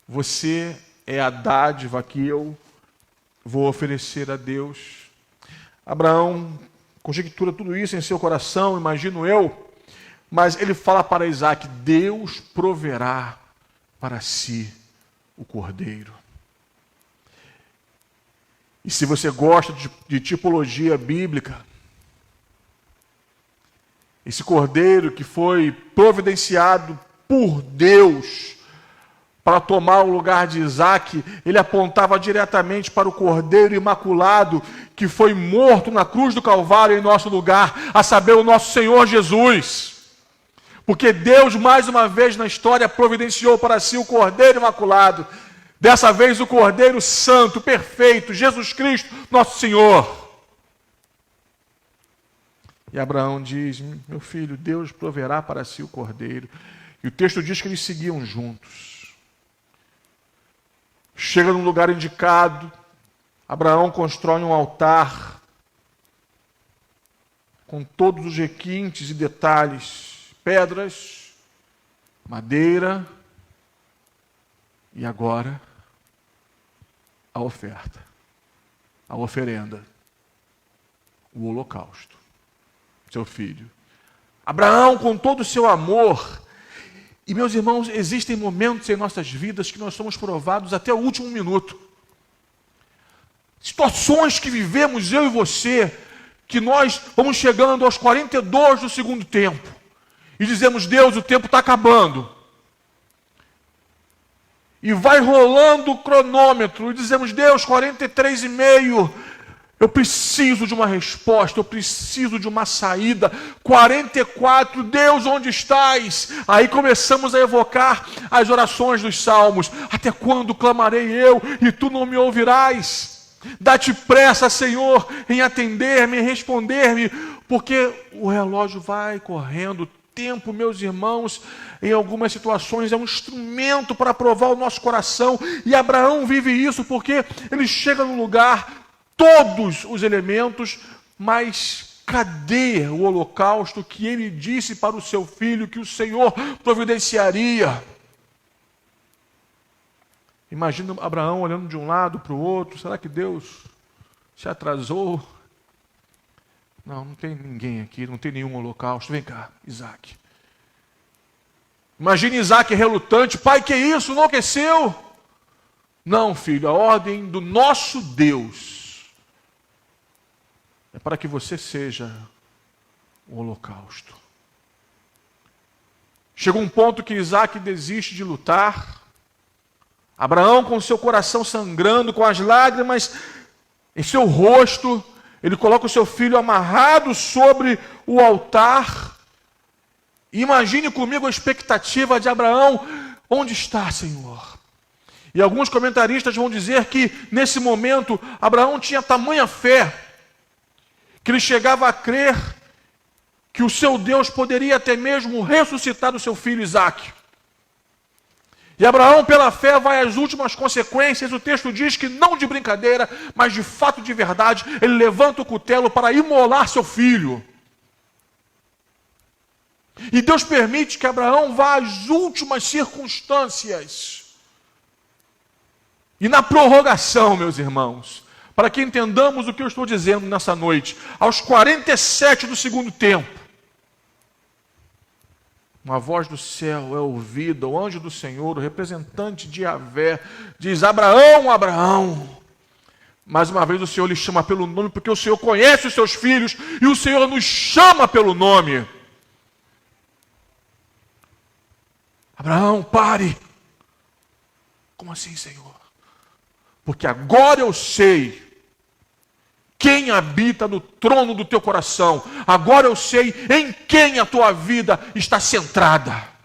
Você é a dádiva que eu vou oferecer a Deus. Abraão conjectura tudo isso em seu coração, imagino eu, mas ele fala para Isaac, Deus proverá para si o cordeiro. E se você gosta de tipologia bíblica, esse cordeiro que foi providenciado por Deus para tomar o lugar de Isaac, ele apontava diretamente para o Cordeiro Imaculado que foi morto na cruz do Calvário em nosso lugar, a saber, o nosso Senhor Jesus. Porque Deus, mais uma vez na história, providenciou para si o Cordeiro Imaculado, dessa vez o Cordeiro Santo, perfeito, Jesus Cristo, nosso Senhor. E Abraão diz, meu filho, Deus proverá para si o Cordeiro. E o texto diz que eles seguiam juntos. Chega num lugar indicado, Abraão constrói um altar com todos os requintes e detalhes, pedras, madeira e agora a oferta, a oferenda, o holocausto, seu filho. Abraão, com todo o seu amor. E, meus irmãos, existem momentos em nossas vidas que nós somos provados até o último minuto. Situações que vivemos, eu e você, que nós vamos chegando aos 42 do segundo tempo. E dizemos, Deus, o tempo está acabando. E vai rolando o cronômetro. E dizemos, Deus, 43,5. Eu preciso de uma resposta, eu preciso de uma saída. 44, Deus, onde estás? Aí começamos a evocar as orações dos salmos. Até quando clamarei eu e tu não me ouvirás? Dá-te pressa, Senhor, em atender-me, em responder-me, porque o relógio vai correndo. O tempo, meus irmãos, em algumas situações é um instrumento para provar o nosso coração. E Abraão vive isso porque ele chega num lugar, todos os elementos, mas cadê o holocausto que ele disse para o seu filho que o Senhor providenciaria? Imagina Abraão olhando de um lado para o outro. Será que Deus se atrasou? Não tem ninguém aqui, não tem nenhum holocausto. Vem cá, Isaac. Imagina Isaac relutante. Pai, que isso? Enlouqueceu? Não, filho, a ordem do nosso Deus é para que você seja o holocausto. Chegou um ponto que Isaac desiste de lutar. Abraão, com seu coração sangrando, com as lágrimas em seu rosto, ele coloca o seu filho amarrado sobre o altar. E imagine comigo a expectativa de Abraão: onde está, Senhor? E alguns comentaristas vão dizer que nesse momento Abraão tinha tamanha fé que ele chegava a crer que o seu Deus poderia até mesmo ressuscitar o seu filho Isaque. E Abraão, pela fé, vai às últimas consequências. O texto diz que não de brincadeira, mas de fato, de verdade, ele levanta o cutelo para imolar seu filho. E Deus permite que Abraão vá às últimas circunstâncias. E na prorrogação, meus irmãos, para que entendamos o que eu estou dizendo nessa noite, aos 47 do segundo tempo, uma voz do céu é ouvida, o anjo do Senhor, o representante de Yahvé, diz: Abraão, Abraão. Mais uma vez o Senhor lhe chama pelo nome, porque o Senhor conhece os seus filhos, e o Senhor nos chama pelo nome. Abraão, pare. Como assim, Senhor? Porque agora eu sei quem habita no trono do teu coração. Agora eu sei em quem a tua vida está centrada.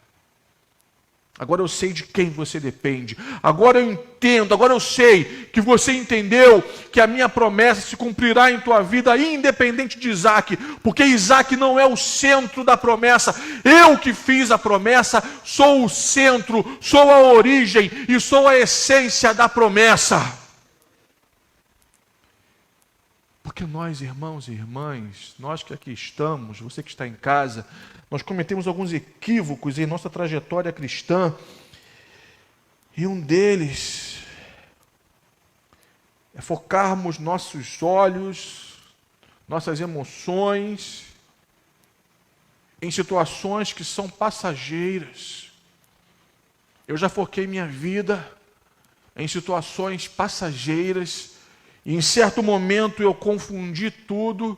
Agora eu sei de quem você depende. Agora eu entendo, agora eu sei que você entendeu que a minha promessa se cumprirá em tua vida, independente de Isaac, porque Isaac não é o centro da promessa. Eu que fiz a promessa, sou o centro, sou a origem e sou a essência da promessa. Porque nós, irmãos e irmãs, nós que aqui estamos, você que está em casa, nós cometemos alguns equívocos em nossa trajetória cristã, e um deles é focarmos nossos olhos, nossas emoções, em situações que são passageiras. Eu já foquei minha vida em situações passageiras, e em certo momento eu confundi tudo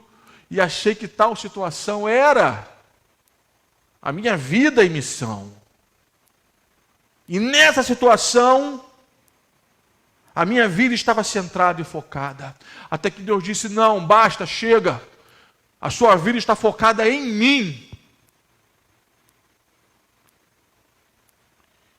e achei que tal situação era a minha vida e missão. E nessa situação, a minha vida estava centrada e focada. Até que Deus disse: não, basta, chega. A sua vida está focada em mim.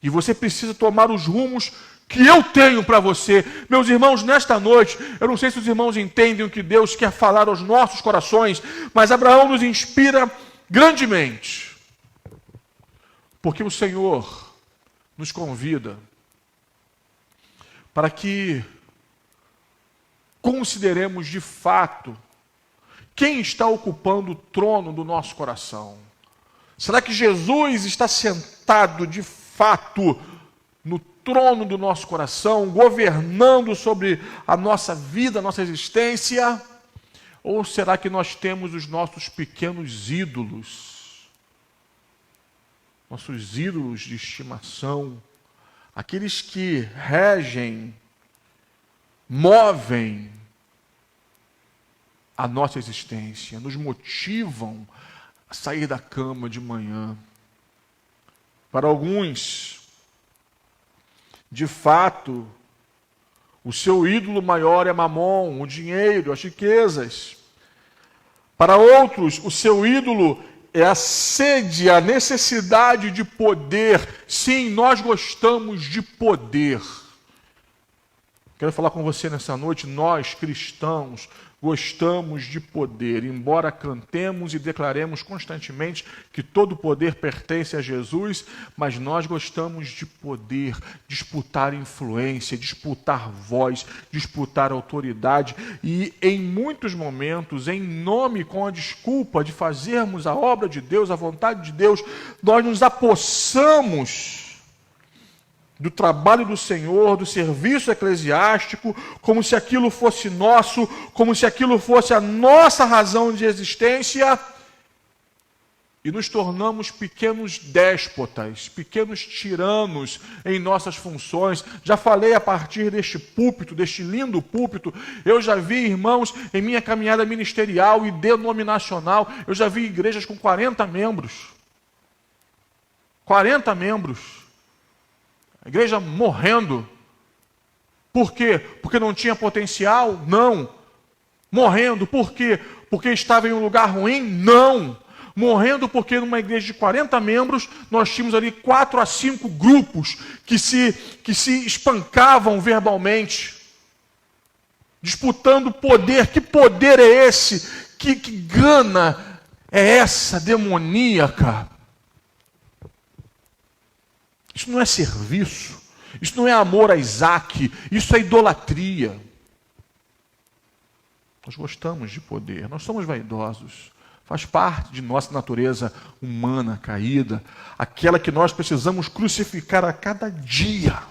E você precisa tomar os rumos que eu tenho para você. Meus irmãos, nesta noite, eu não sei se os irmãos entendem o que Deus quer falar aos nossos corações, mas Abraão nos inspira grandemente, porque o Senhor nos convida para que consideremos de fato quem está ocupando o trono do nosso coração. Será que Jesus está sentado de fato no trono do nosso coração, governando sobre a nossa vida, a nossa existência? Ou será que nós temos os nossos pequenos ídolos? Nossos ídolos de estimação, aqueles que regem, movem a nossa existência, nos motivam a sair da cama de manhã. Para alguns, de fato, O seu ídolo maior é Mamon, o dinheiro, as riquezas. Para outros, o seu ídolo é a sede, a necessidade de poder. Sim, nós gostamos de poder. Quero falar com você nessa noite, nós cristãos gostamos de poder, embora cantemos e declaremos constantemente que todo poder pertence a Jesus, mas nós gostamos de poder, disputar influência, disputar voz, disputar autoridade e em muitos momentos, em nome com a desculpa de fazermos a obra de Deus, a vontade de Deus, nós nos apossamos do trabalho do Senhor, do serviço eclesiástico, como se aquilo fosse nosso, como se aquilo fosse a nossa razão de existência, e nos tornamos pequenos déspotas, pequenos tiranos em nossas funções. Já falei a partir deste púlpito, deste lindo púlpito, eu já vi irmãos em minha caminhada ministerial e denominacional, eu já vi igrejas com 40 membros. 40 membros. A igreja morrendo. Por quê? Porque não tinha potencial? Não. Morrendo. Por quê? Porque estava em um lugar ruim? Não. Morrendo porque numa igreja de 40 membros, nós tínhamos ali 4 a 5 grupos que se espancavam verbalmente, disputando poder. Que poder é esse? Que gana é essa demoníaca? Isso não é serviço, isso não é amor a Isaac, isso é idolatria. Nós gostamos de poder, nós somos vaidosos, faz parte de nossa natureza humana caída, aquela que nós precisamos crucificar a cada dia.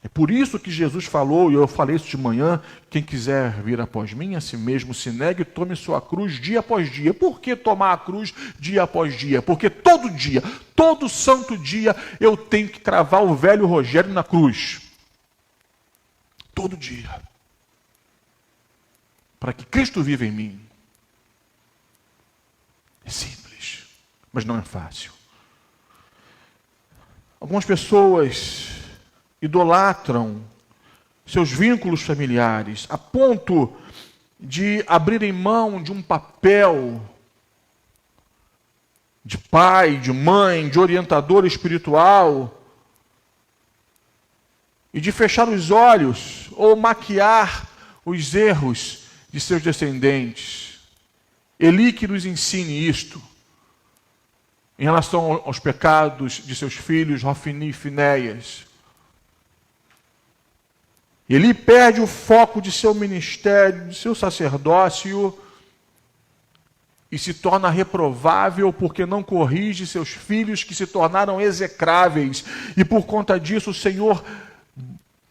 É por isso que Jesus falou, e eu falei isso de manhã, quem quiser vir após mim, a si mesmo se negue e tome sua cruz dia após dia. Por que tomar a cruz dia após dia? Porque todo dia, todo santo dia, eu tenho que cravar o velho Rogério na cruz. Todo dia. Para que Cristo viva em mim. É simples, mas não é fácil. Algumas pessoas idolatram seus vínculos familiares, a ponto de abrirem mão de um papel de pai, de mãe, de orientador espiritual, e de fechar os olhos ou maquiar os erros de seus descendentes. Eli que nos ensine isto, em relação aos pecados de seus filhos, Hofni e Finéias. Ele perde o foco de seu ministério, de seu sacerdócio, e se torna reprovável porque não corrige seus filhos que se tornaram execráveis. E por conta disso o Senhor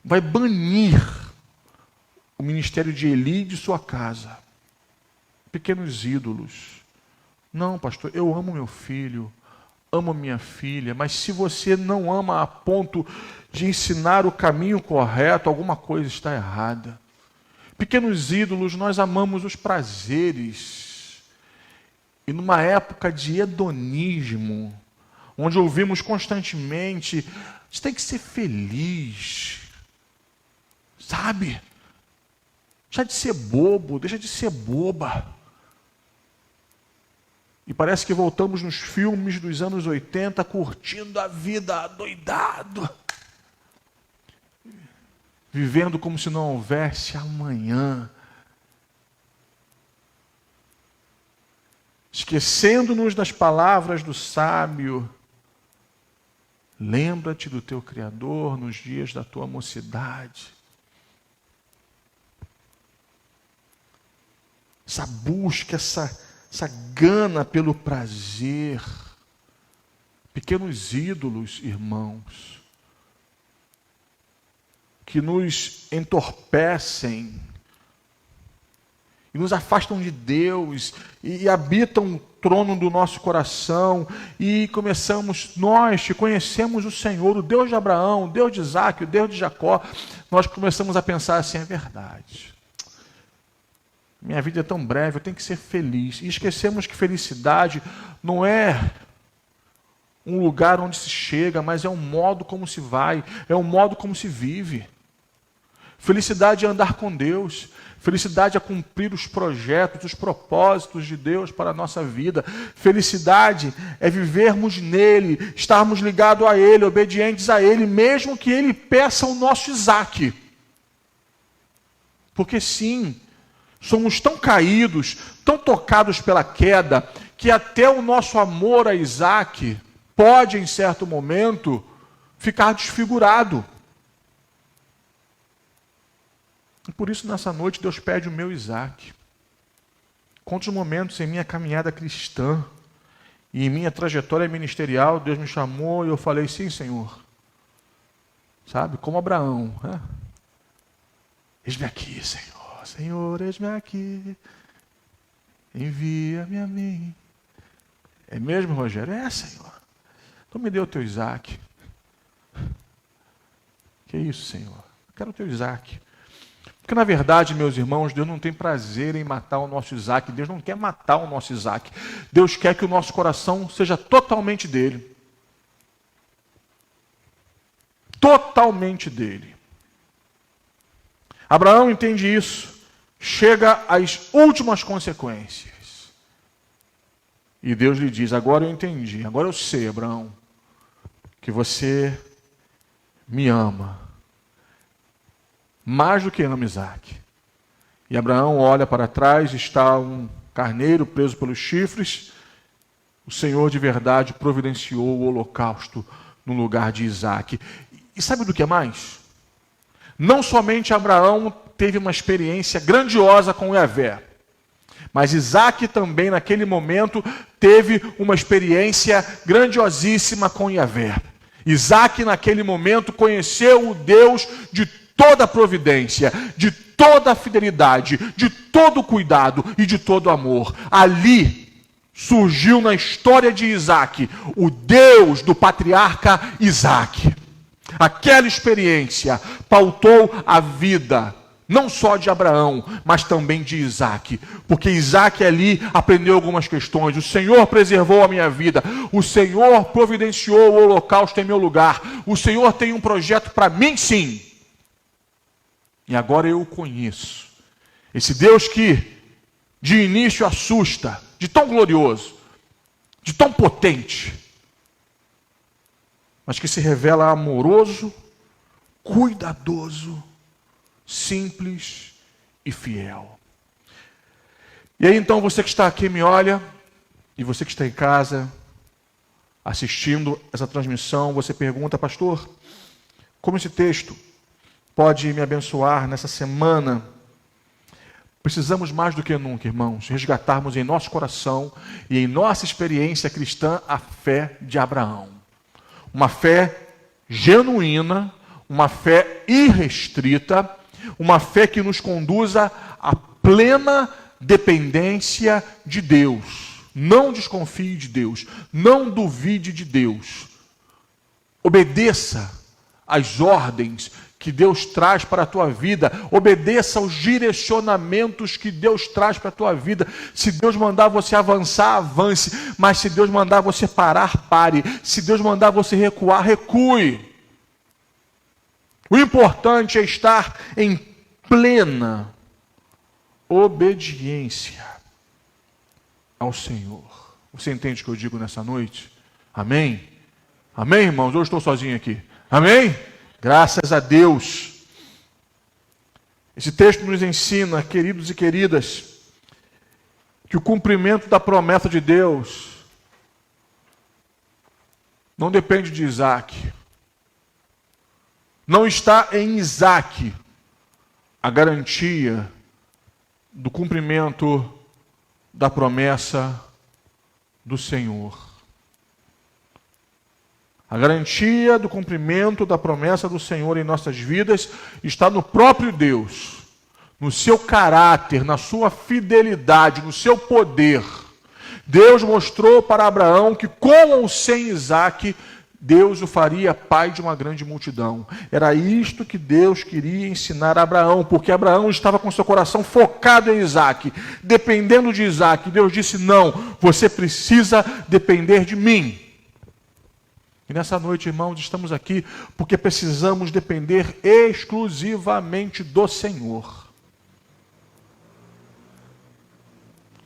vai banir o ministério de Eli de sua casa. Pequenos ídolos. Não, pastor, eu amo meu filho, amo minha filha, mas se você não ama a ponto de ensinar o caminho correto, alguma coisa está errada. Pequenos ídolos, nós amamos os prazeres. E numa época de hedonismo, onde ouvimos constantemente, você tem que ser feliz. Sabe? Deixa de ser bobo, deixa de ser boba. E parece que voltamos nos filmes dos anos 80, curtindo a vida adoidado. Vivendo como se não houvesse amanhã. Esquecendo-nos das palavras do sábio. Lembra-te do teu Criador nos dias da tua mocidade. Essa busca, essa gana pelo prazer. Pequenos ídolos, irmãos, que nos entorpecem e nos afastam de Deus e habitam o trono do nosso coração e começamos, nós que conhecemos o Senhor, o Deus de Abraão, o Deus de Isaac, o Deus de Jacó, nós começamos a pensar assim, é verdade. Minha vida é tão breve, eu tenho que ser feliz. E esquecemos que felicidade não é um lugar onde se chega, mas é um modo como se vai, é um modo como se vive. Felicidade é andar com Deus. Felicidade é cumprir os projetos, os propósitos de Deus para a nossa vida. Felicidade é vivermos nele, estarmos ligados a Ele, obedientes a Ele, mesmo que Ele peça o nosso Isaac. Porque sim, somos tão caídos, tão tocados pela queda, que até o nosso amor a Isaac pode, em certo momento, ficar desfigurado. E por isso, nessa noite, Deus pede o meu Isaac. Quantos momentos em minha caminhada cristã e em minha trajetória ministerial, Deus me chamou e eu falei, sim, Senhor. Sabe, como Abraão. Né? Eis-me aqui, Senhor. Senhor, eis-me aqui. Envia-me a mim. É mesmo, Rogério? É, Senhor. Então me dê o teu Isaac. Que isso, Senhor? Eu quero o teu Isaac. Porque, na verdade, meus irmãos, Deus não tem prazer em matar o nosso Isaac. Deus não quer matar o nosso Isaac. Deus quer que o nosso coração seja totalmente dele. Totalmente dele. Abraão entende isso. Chega às últimas consequências. E Deus lhe diz, agora eu entendi. Agora eu sei, Abraão, que você me ama. Mais do que ama Isaac. E Abraão olha para trás, está um carneiro preso pelos chifres. O Senhor de verdade providenciou o holocausto no lugar de Isaac. E sabe do que é mais? Não somente Abraão teve uma experiência grandiosa com Yahvé, mas Isaac também naquele momento teve uma experiência grandiosíssima com Yahvé. Isaac naquele momento conheceu o Deus de toda a providência, de toda a fidelidade, de todo o cuidado e de todo o amor. Ali surgiu na história de Isaac o Deus do patriarca Isaac. Aquela experiência pautou a vida, não só de Abraão, mas também de Isaac. Porque Isaac ali aprendeu algumas questões. O Senhor preservou a minha vida. O Senhor providenciou o holocausto em meu lugar. O Senhor tem um projeto para mim, sim. E agora eu o conheço. Esse Deus que de início assusta, de tão glorioso, de tão potente, mas que se revela amoroso, cuidadoso, simples e fiel. E aí então você que está aqui me olha, e você que está em casa, assistindo essa transmissão, você pergunta, pastor, como esse texto pode me abençoar nessa semana? Precisamos mais do que nunca, irmãos, resgatarmos em nosso coração e em nossa experiência cristã a fé de Abraão. Uma fé genuína, uma fé irrestrita, uma fé que nos conduza à plena dependência de Deus. Não desconfie de Deus, não duvide de Deus. Obedeça às ordens que Deus traz para a tua vida, obedeça aos direcionamentos que Deus traz para a tua vida. Se Deus mandar você avançar, avance, mas se Deus mandar você parar, pare. Se Deus mandar você recuar, recue. O importante é estar em plena obediência ao Senhor. Você entende o que eu digo nessa noite? Amém? Amém, irmãos? Eu estou sozinho aqui. Amém? Graças a Deus. Esse texto nos ensina, queridos e queridas, que o cumprimento da promessa de Deus não depende de Isaac. Não está em Isaac a garantia do cumprimento da promessa do Senhor. A garantia do cumprimento da promessa do Senhor em nossas vidas está no próprio Deus, no seu caráter, na sua fidelidade, no seu poder. Deus mostrou para Abraão que com ou sem Isaac, Deus o faria pai de uma grande multidão. Era isto que Deus queria ensinar a Abraão, porque Abraão estava com seu coração focado em Isaac, dependendo de Isaac. Deus disse, não, você precisa depender de mim. E nessa noite, irmãos, estamos aqui porque precisamos depender exclusivamente do Senhor.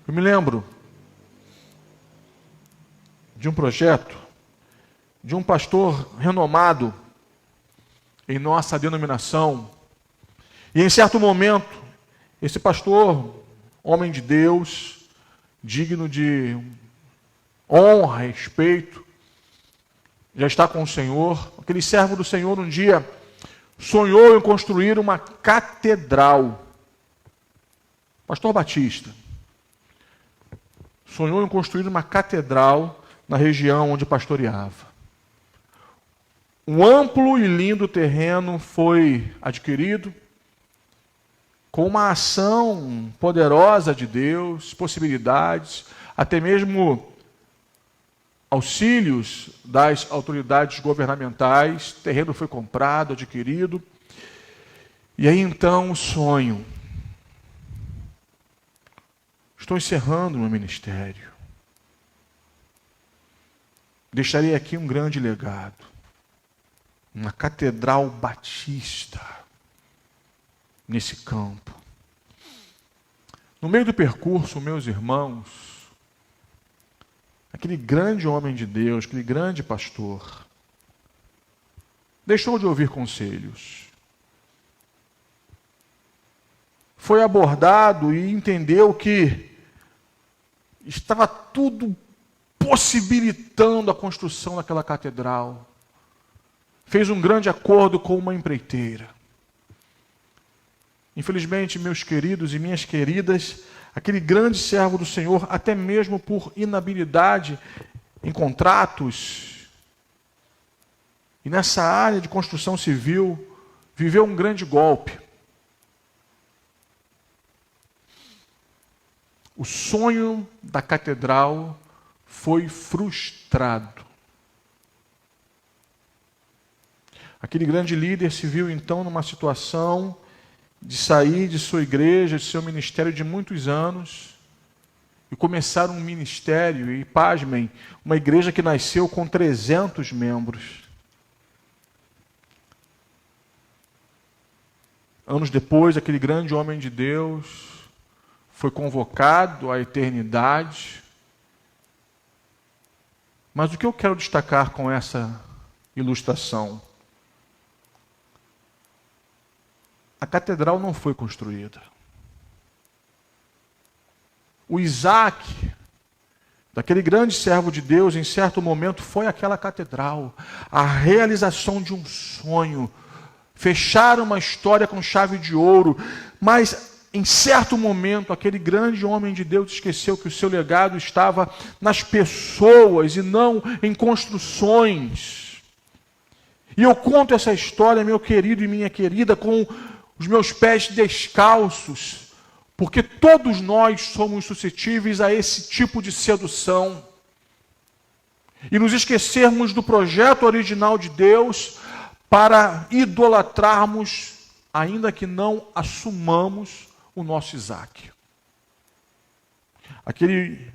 Eu me lembro de um projeto de um pastor renomado em nossa denominação. E em certo momento, esse pastor, homem de Deus, digno de honra, respeito, já está com o Senhor. Aquele servo do Senhor um dia sonhou em construir uma catedral. Pastor Batista sonhou em construir uma catedral na região onde pastoreava. Um amplo e lindo terreno foi adquirido com uma ação poderosa de Deus, possibilidades, até mesmo auxílios das autoridades governamentais. O terreno foi comprado, adquirido. E aí então o sonho. Estou encerrando meu ministério. Deixarei aqui um grande legado. Uma catedral batista nesse campo. No meio do percurso, meus irmãos, aquele grande homem de Deus, aquele grande pastor, deixou de ouvir conselhos. Foi abordado e entendeu que estava tudo possibilitando a construção daquela catedral. Fez um grande acordo com uma empreiteira. Infelizmente, meus queridos e minhas queridas, aquele grande servo do Senhor, até mesmo por inabilidade em contratos, e nessa área de construção civil, viveu um grande golpe. O sonho da catedral foi frustrado. Aquele grande líder se viu então numa situação de sair de sua igreja, de seu ministério de muitos anos, e começar um ministério, e pasmem, uma igreja que nasceu com 300 membros. Anos depois, aquele grande homem de Deus foi convocado à eternidade. Mas o que eu quero destacar com essa ilustração? A catedral não foi construída. O Isaac, daquele grande servo de Deus, em certo momento foi aquela catedral, a realização de um sonho, fechar uma história com chave de ouro, mas em certo momento aquele grande homem de Deus esqueceu que o seu legado estava nas pessoas e não em construções. E eu conto essa história, meu querido e minha querida, com os meus pés descalços, porque todos nós somos suscetíveis a esse tipo de sedução. E nos esquecermos do projeto original de Deus para idolatrarmos, ainda que não assumamos o nosso Isaac. Aquele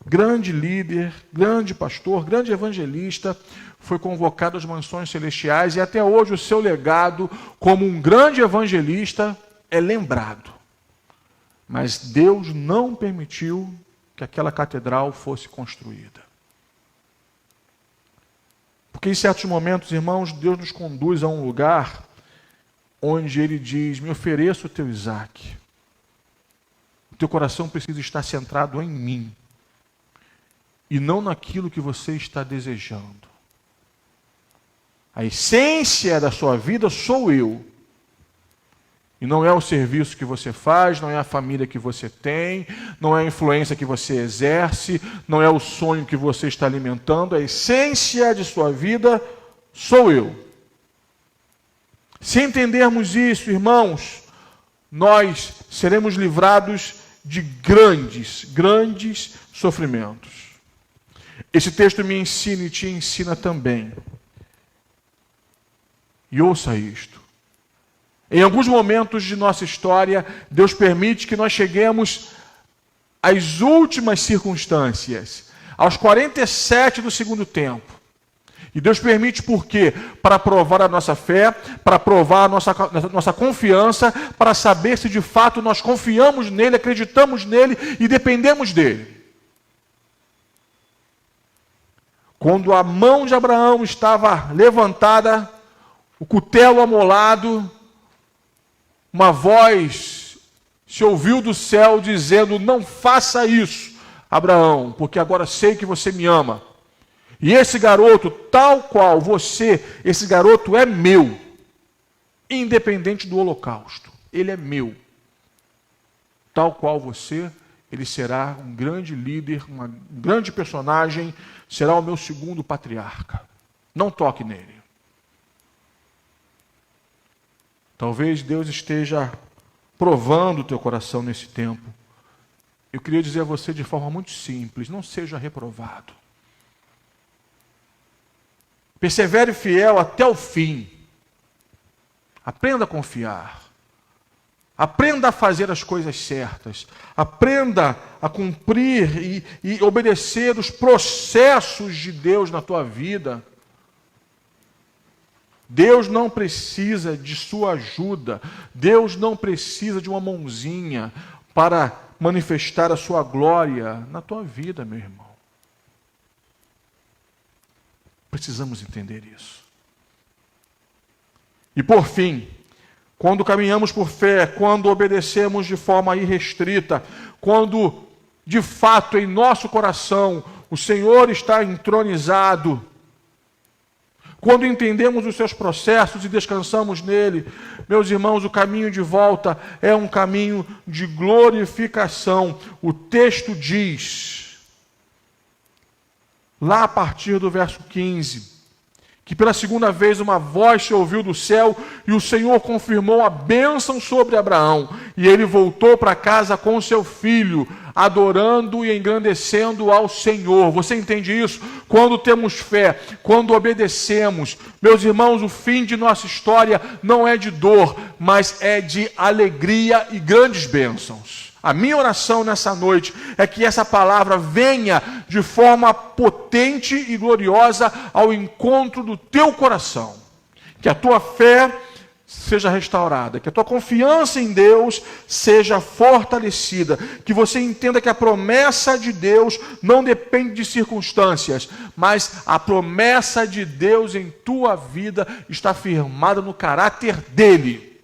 grande líder, grande pastor, grande evangelista, foi convocado às mansões celestiais e até hoje o seu legado como um grande evangelista é lembrado. Mas Deus não permitiu que aquela catedral fosse construída. Porque em certos momentos, irmãos, Deus nos conduz a um lugar onde Ele diz: me ofereço o teu Isaac. O teu coração precisa estar centrado em mim e não naquilo que você está desejando. A essência da sua vida sou eu. E não é o serviço que você faz, não é a família que você tem, não é a influência que você exerce, não é o sonho que você está alimentando. A essência de sua vida sou eu. Se entendermos isso, irmãos, nós seremos livrados de grandes sofrimentos. Esse texto me ensina e te ensina também. E ouça isto. Em alguns momentos de nossa história, Deus permite que nós cheguemos às últimas circunstâncias, aos 47 do segundo tempo. E Deus permite por quê? Para provar a nossa fé, para provar a nossa confiança, para saber se de fato nós confiamos nele, acreditamos nele e dependemos dele. Quando a mão de Abraão estava levantada, o cutelo amolado, uma voz se ouviu do céu dizendo: não faça isso, Abraão, porque agora sei que você me ama. E esse garoto, tal qual você, esse garoto é meu, independente do holocausto. Ele é meu. Tal qual você, ele será um grande líder, um grande personagem, será o meu segundo patriarca. Não toque nele. Talvez Deus esteja provando o teu coração nesse tempo. Eu queria dizer a você de forma muito simples: não seja reprovado. Persevere fiel até o fim. Aprenda a confiar. Aprenda a fazer as coisas certas. Aprenda a cumprir e obedecer os processos de Deus na tua vida. Deus não precisa de sua ajuda. Deus não precisa de uma mãozinha para manifestar a sua glória na tua vida, meu irmão. Precisamos entender isso. E por fim, quando caminhamos por fé, quando obedecemos de forma irrestrita, quando de fato em nosso coração o Senhor está entronizado, quando entendemos os seus processos e descansamos nele, meus irmãos, o caminho de volta é um caminho de glorificação. O texto diz, lá a partir do verso 15, que pela segunda vez uma voz se ouviu do céu e o Senhor confirmou a bênção sobre Abraão. E ele voltou para casa com seu filho, adorando e engrandecendo ao Senhor. Você entende isso? Quando temos fé, quando obedecemos, meus irmãos, o fim de nossa história não é de dor, mas é de alegria e grandes bênçãos. A minha oração nessa noite é que essa palavra venha de forma potente e gloriosa ao encontro do teu coração. Que a tua fé seja restaurada, que a tua confiança em Deus seja fortalecida, que você entenda que a promessa de Deus não depende de circunstâncias, mas a promessa de Deus em tua vida está firmada no caráter dele.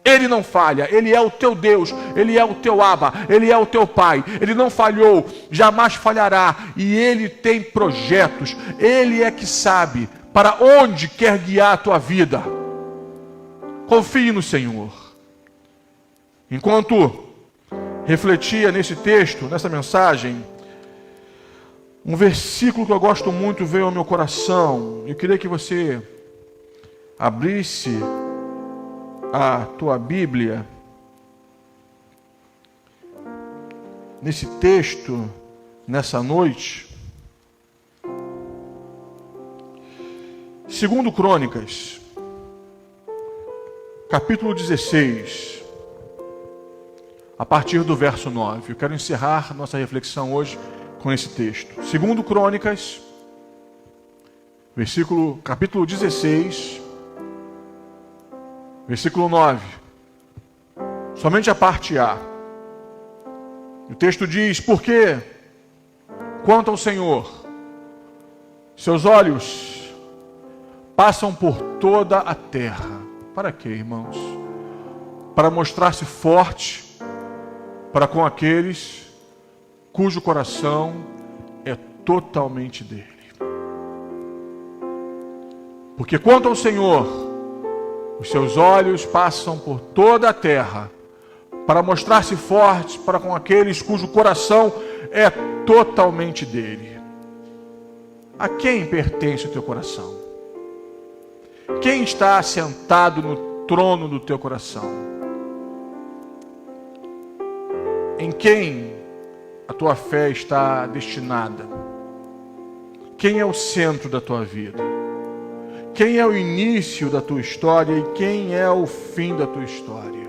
Ele não falha, Ele é o teu Deus, Ele é o teu Abba, Ele é o teu Pai. Ele não falhou, jamais falhará. E Ele tem projetos, Ele é que sabe para onde quer guiar a tua vida. Confie no Senhor. Enquanto refletia nesse texto, nessa mensagem, um versículo que eu gosto muito veio ao meu coração. Eu queria que você abrisse a tua Bíblia nesse texto, nessa noite. 2 Crônicas, capítulo 16, a partir do verso 9. Eu quero encerrar nossa reflexão hoje com esse texto. 2 Crônicas, capítulo 16, versículo 9, somente a parte A. O texto diz: porque, quanto ao Senhor, seus olhos passam por toda a terra. Para quê, irmãos? Para mostrar-se forte para com aqueles cujo coração é totalmente dele. Porque quanto ao Senhor, os seus olhos passam por toda a terra para mostrar-se fortes para com aqueles cujo coração é totalmente dele. A quem pertence o teu coração? Quem está assentado no trono do teu coração? Em quem a tua fé está destinada? Quem é o centro da tua vida? Quem é o início da tua história e quem é o fim da tua história?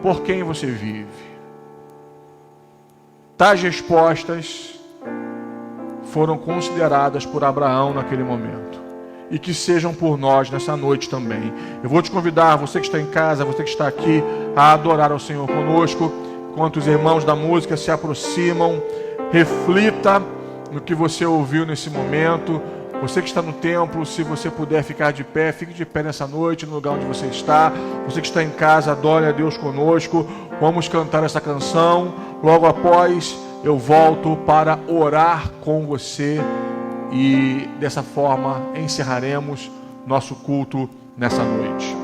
Por quem você vive? Tais respostas foram consideradas por Abraão naquele momento. E que sejam por nós nessa noite também. Eu vou te convidar, você que está em casa, você que está aqui, a adorar ao Senhor conosco. Enquanto os irmãos da música se aproximam, reflita no que você ouviu nesse momento. Você que está no templo, se você puder ficar de pé, fique de pé nessa noite, no lugar onde você está. Você que está em casa, adore a Deus conosco. Vamos cantar essa canção. Logo após, eu volto para orar com você. E dessa forma, encerraremos nosso culto nessa noite.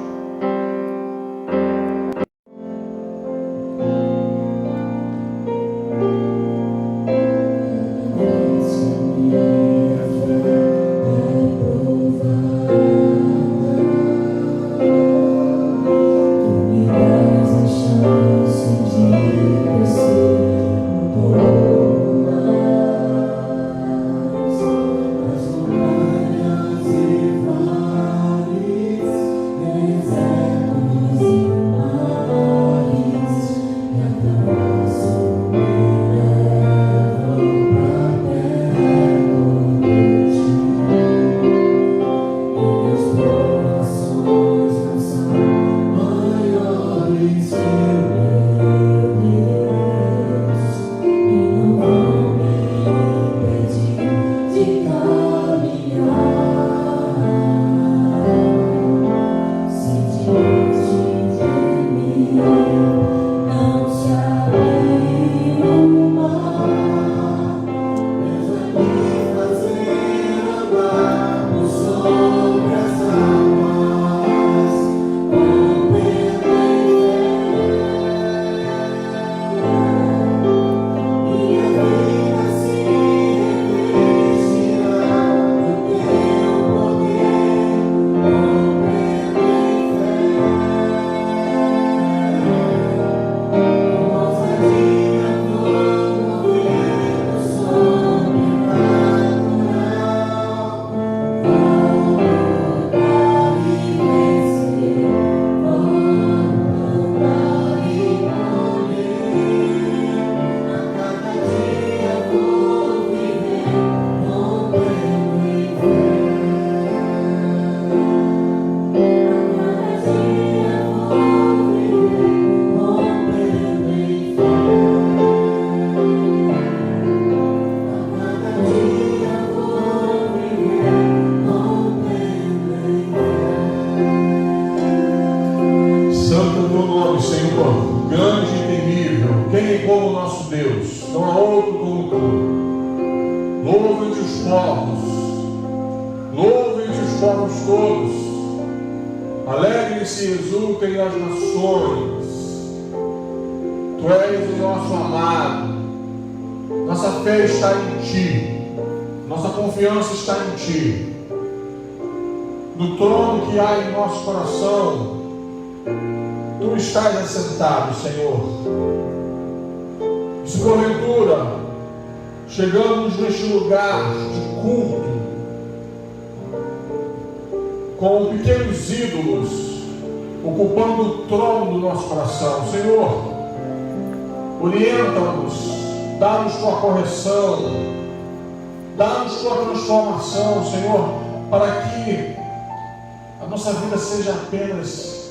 No trono que há em nosso coração, Tu estás assentado, Senhor. Se porventura chegamos neste lugar de culto com pequenos ídolos ocupando o trono do nosso coração, Senhor, orienta-nos, dá-nos Tua correção, dá-nos Tua transformação, Senhor, para que a nossa vida seja apenas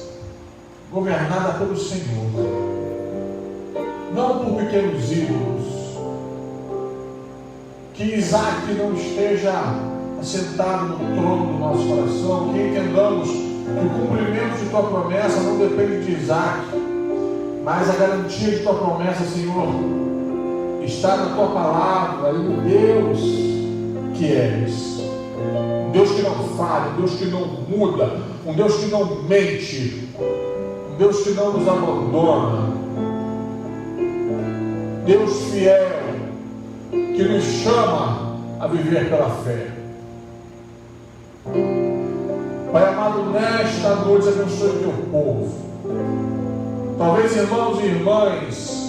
governada pelo Senhor, não por pequenos ídolos. Que Isaac não esteja assentado no trono do nosso coração, que entendamos que o cumprimento de Tua promessa não depende de Isaac, mas a garantia de Tua promessa, Senhor, está na Tua palavra e no Deus que és. Um Deus que não falha, um Deus que não muda, um Deus que não mente, um Deus que não nos abandona, Deus fiel, que nos chama a viver pela fé. Pai amado, nesta noite abençoe o Teu povo. Talvez irmãos e irmãs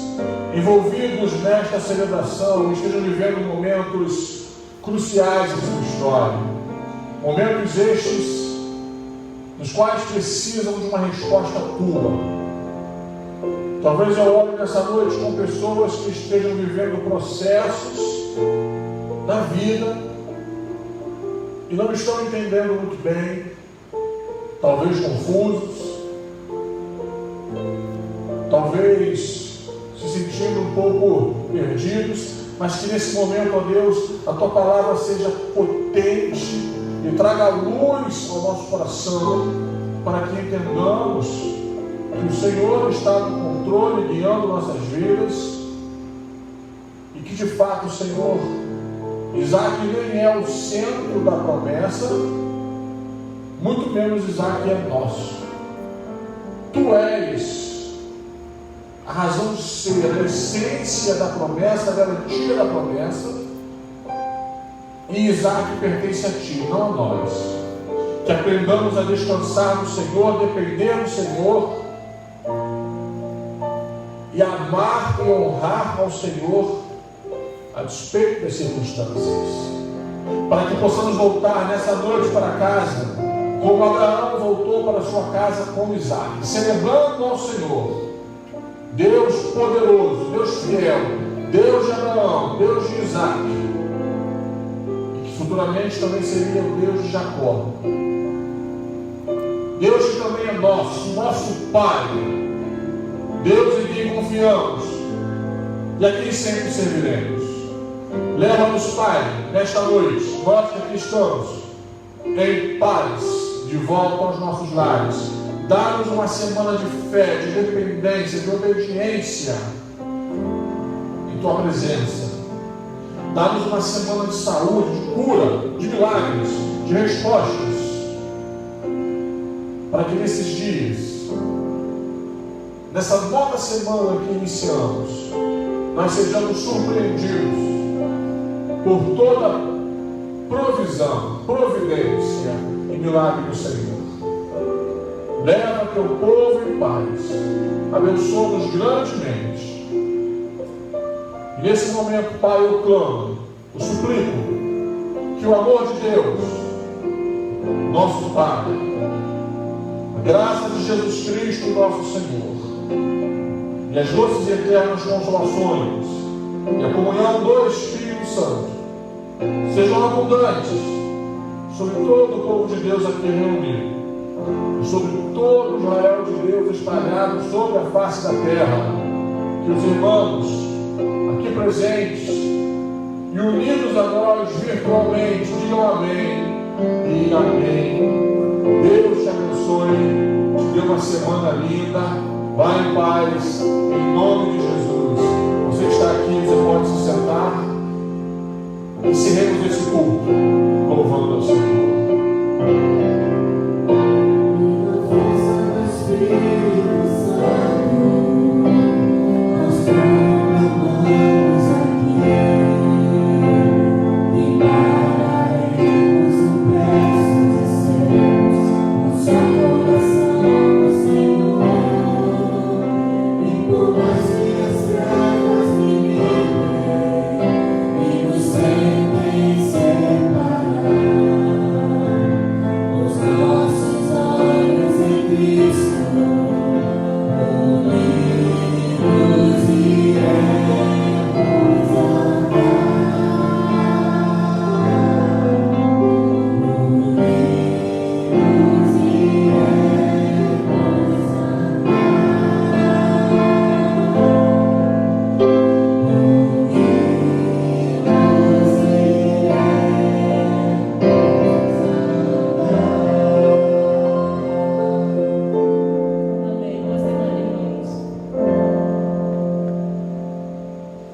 envolvidos nesta celebração estejam vivendo momentos cruciais em sua história, momentos estes nos quais precisam de uma resposta Tua. Talvez eu olhe nessa noite com pessoas que estejam vivendo processos na vida e não estão entendendo muito bem, talvez confusos, talvez se sentindo um pouco perdidos, mas que nesse momento, ó Deus, a Tua palavra seja potente e traga luz ao nosso coração, para que entendamos que o Senhor está no controle, guiando nossas vidas, e que de fato, Senhor, Isaac nem é o centro da promessa, muito menos Isaac é nosso. Tu és a razão de ser, a essência da promessa, a garantia da promessa, e Isaac pertence a Ti, não a nós. Que aprendamos a descansar no Senhor, depender do Senhor, e amar e honrar ao Senhor a despeito das circunstâncias, para que possamos voltar nessa noite para casa, como Abraão voltou para sua casa com Isaac, celebrando ao Senhor, Deus poderoso, Deus fiel, Deus de Abraão, Deus de Isaac, e que futuramente também seria o Deus de Jacó, Deus que também é nosso Pai, Deus em quem confiamos e a quem sempre serviremos. Leva-nos, Pai, nesta noite, nós que aqui estamos, em paz, de volta aos nossos lares. Dá-nos uma semana de fé, de dependência, de obediência em Tua presença. Dá-nos uma semana de saúde, de cura, de milagres, de respostas, para que nesses dias, nessa nova semana que iniciamos, nós sejamos surpreendidos por toda provisão, providência e milagre do Senhor. Leva Teu povo em paz, abençoa-nos grandemente. E nesse momento, Pai, eu clamo, eu suplico que o amor de Deus, nosso Pai, a graça de Jesus Cristo, nosso Senhor, e as doces e eternas consolações, e a comunhão do Espírito Santo, sejam abundantes sobre todo o povo de Deus aqui reunido, e sobre todo o Israel de Deus espalhado sobre a face da terra. Que os irmãos aqui presentes e unidos a nós virtualmente digam amém e amém. Deus te abençoe, te dê uma semana linda. Vá em paz, em nome de Jesus.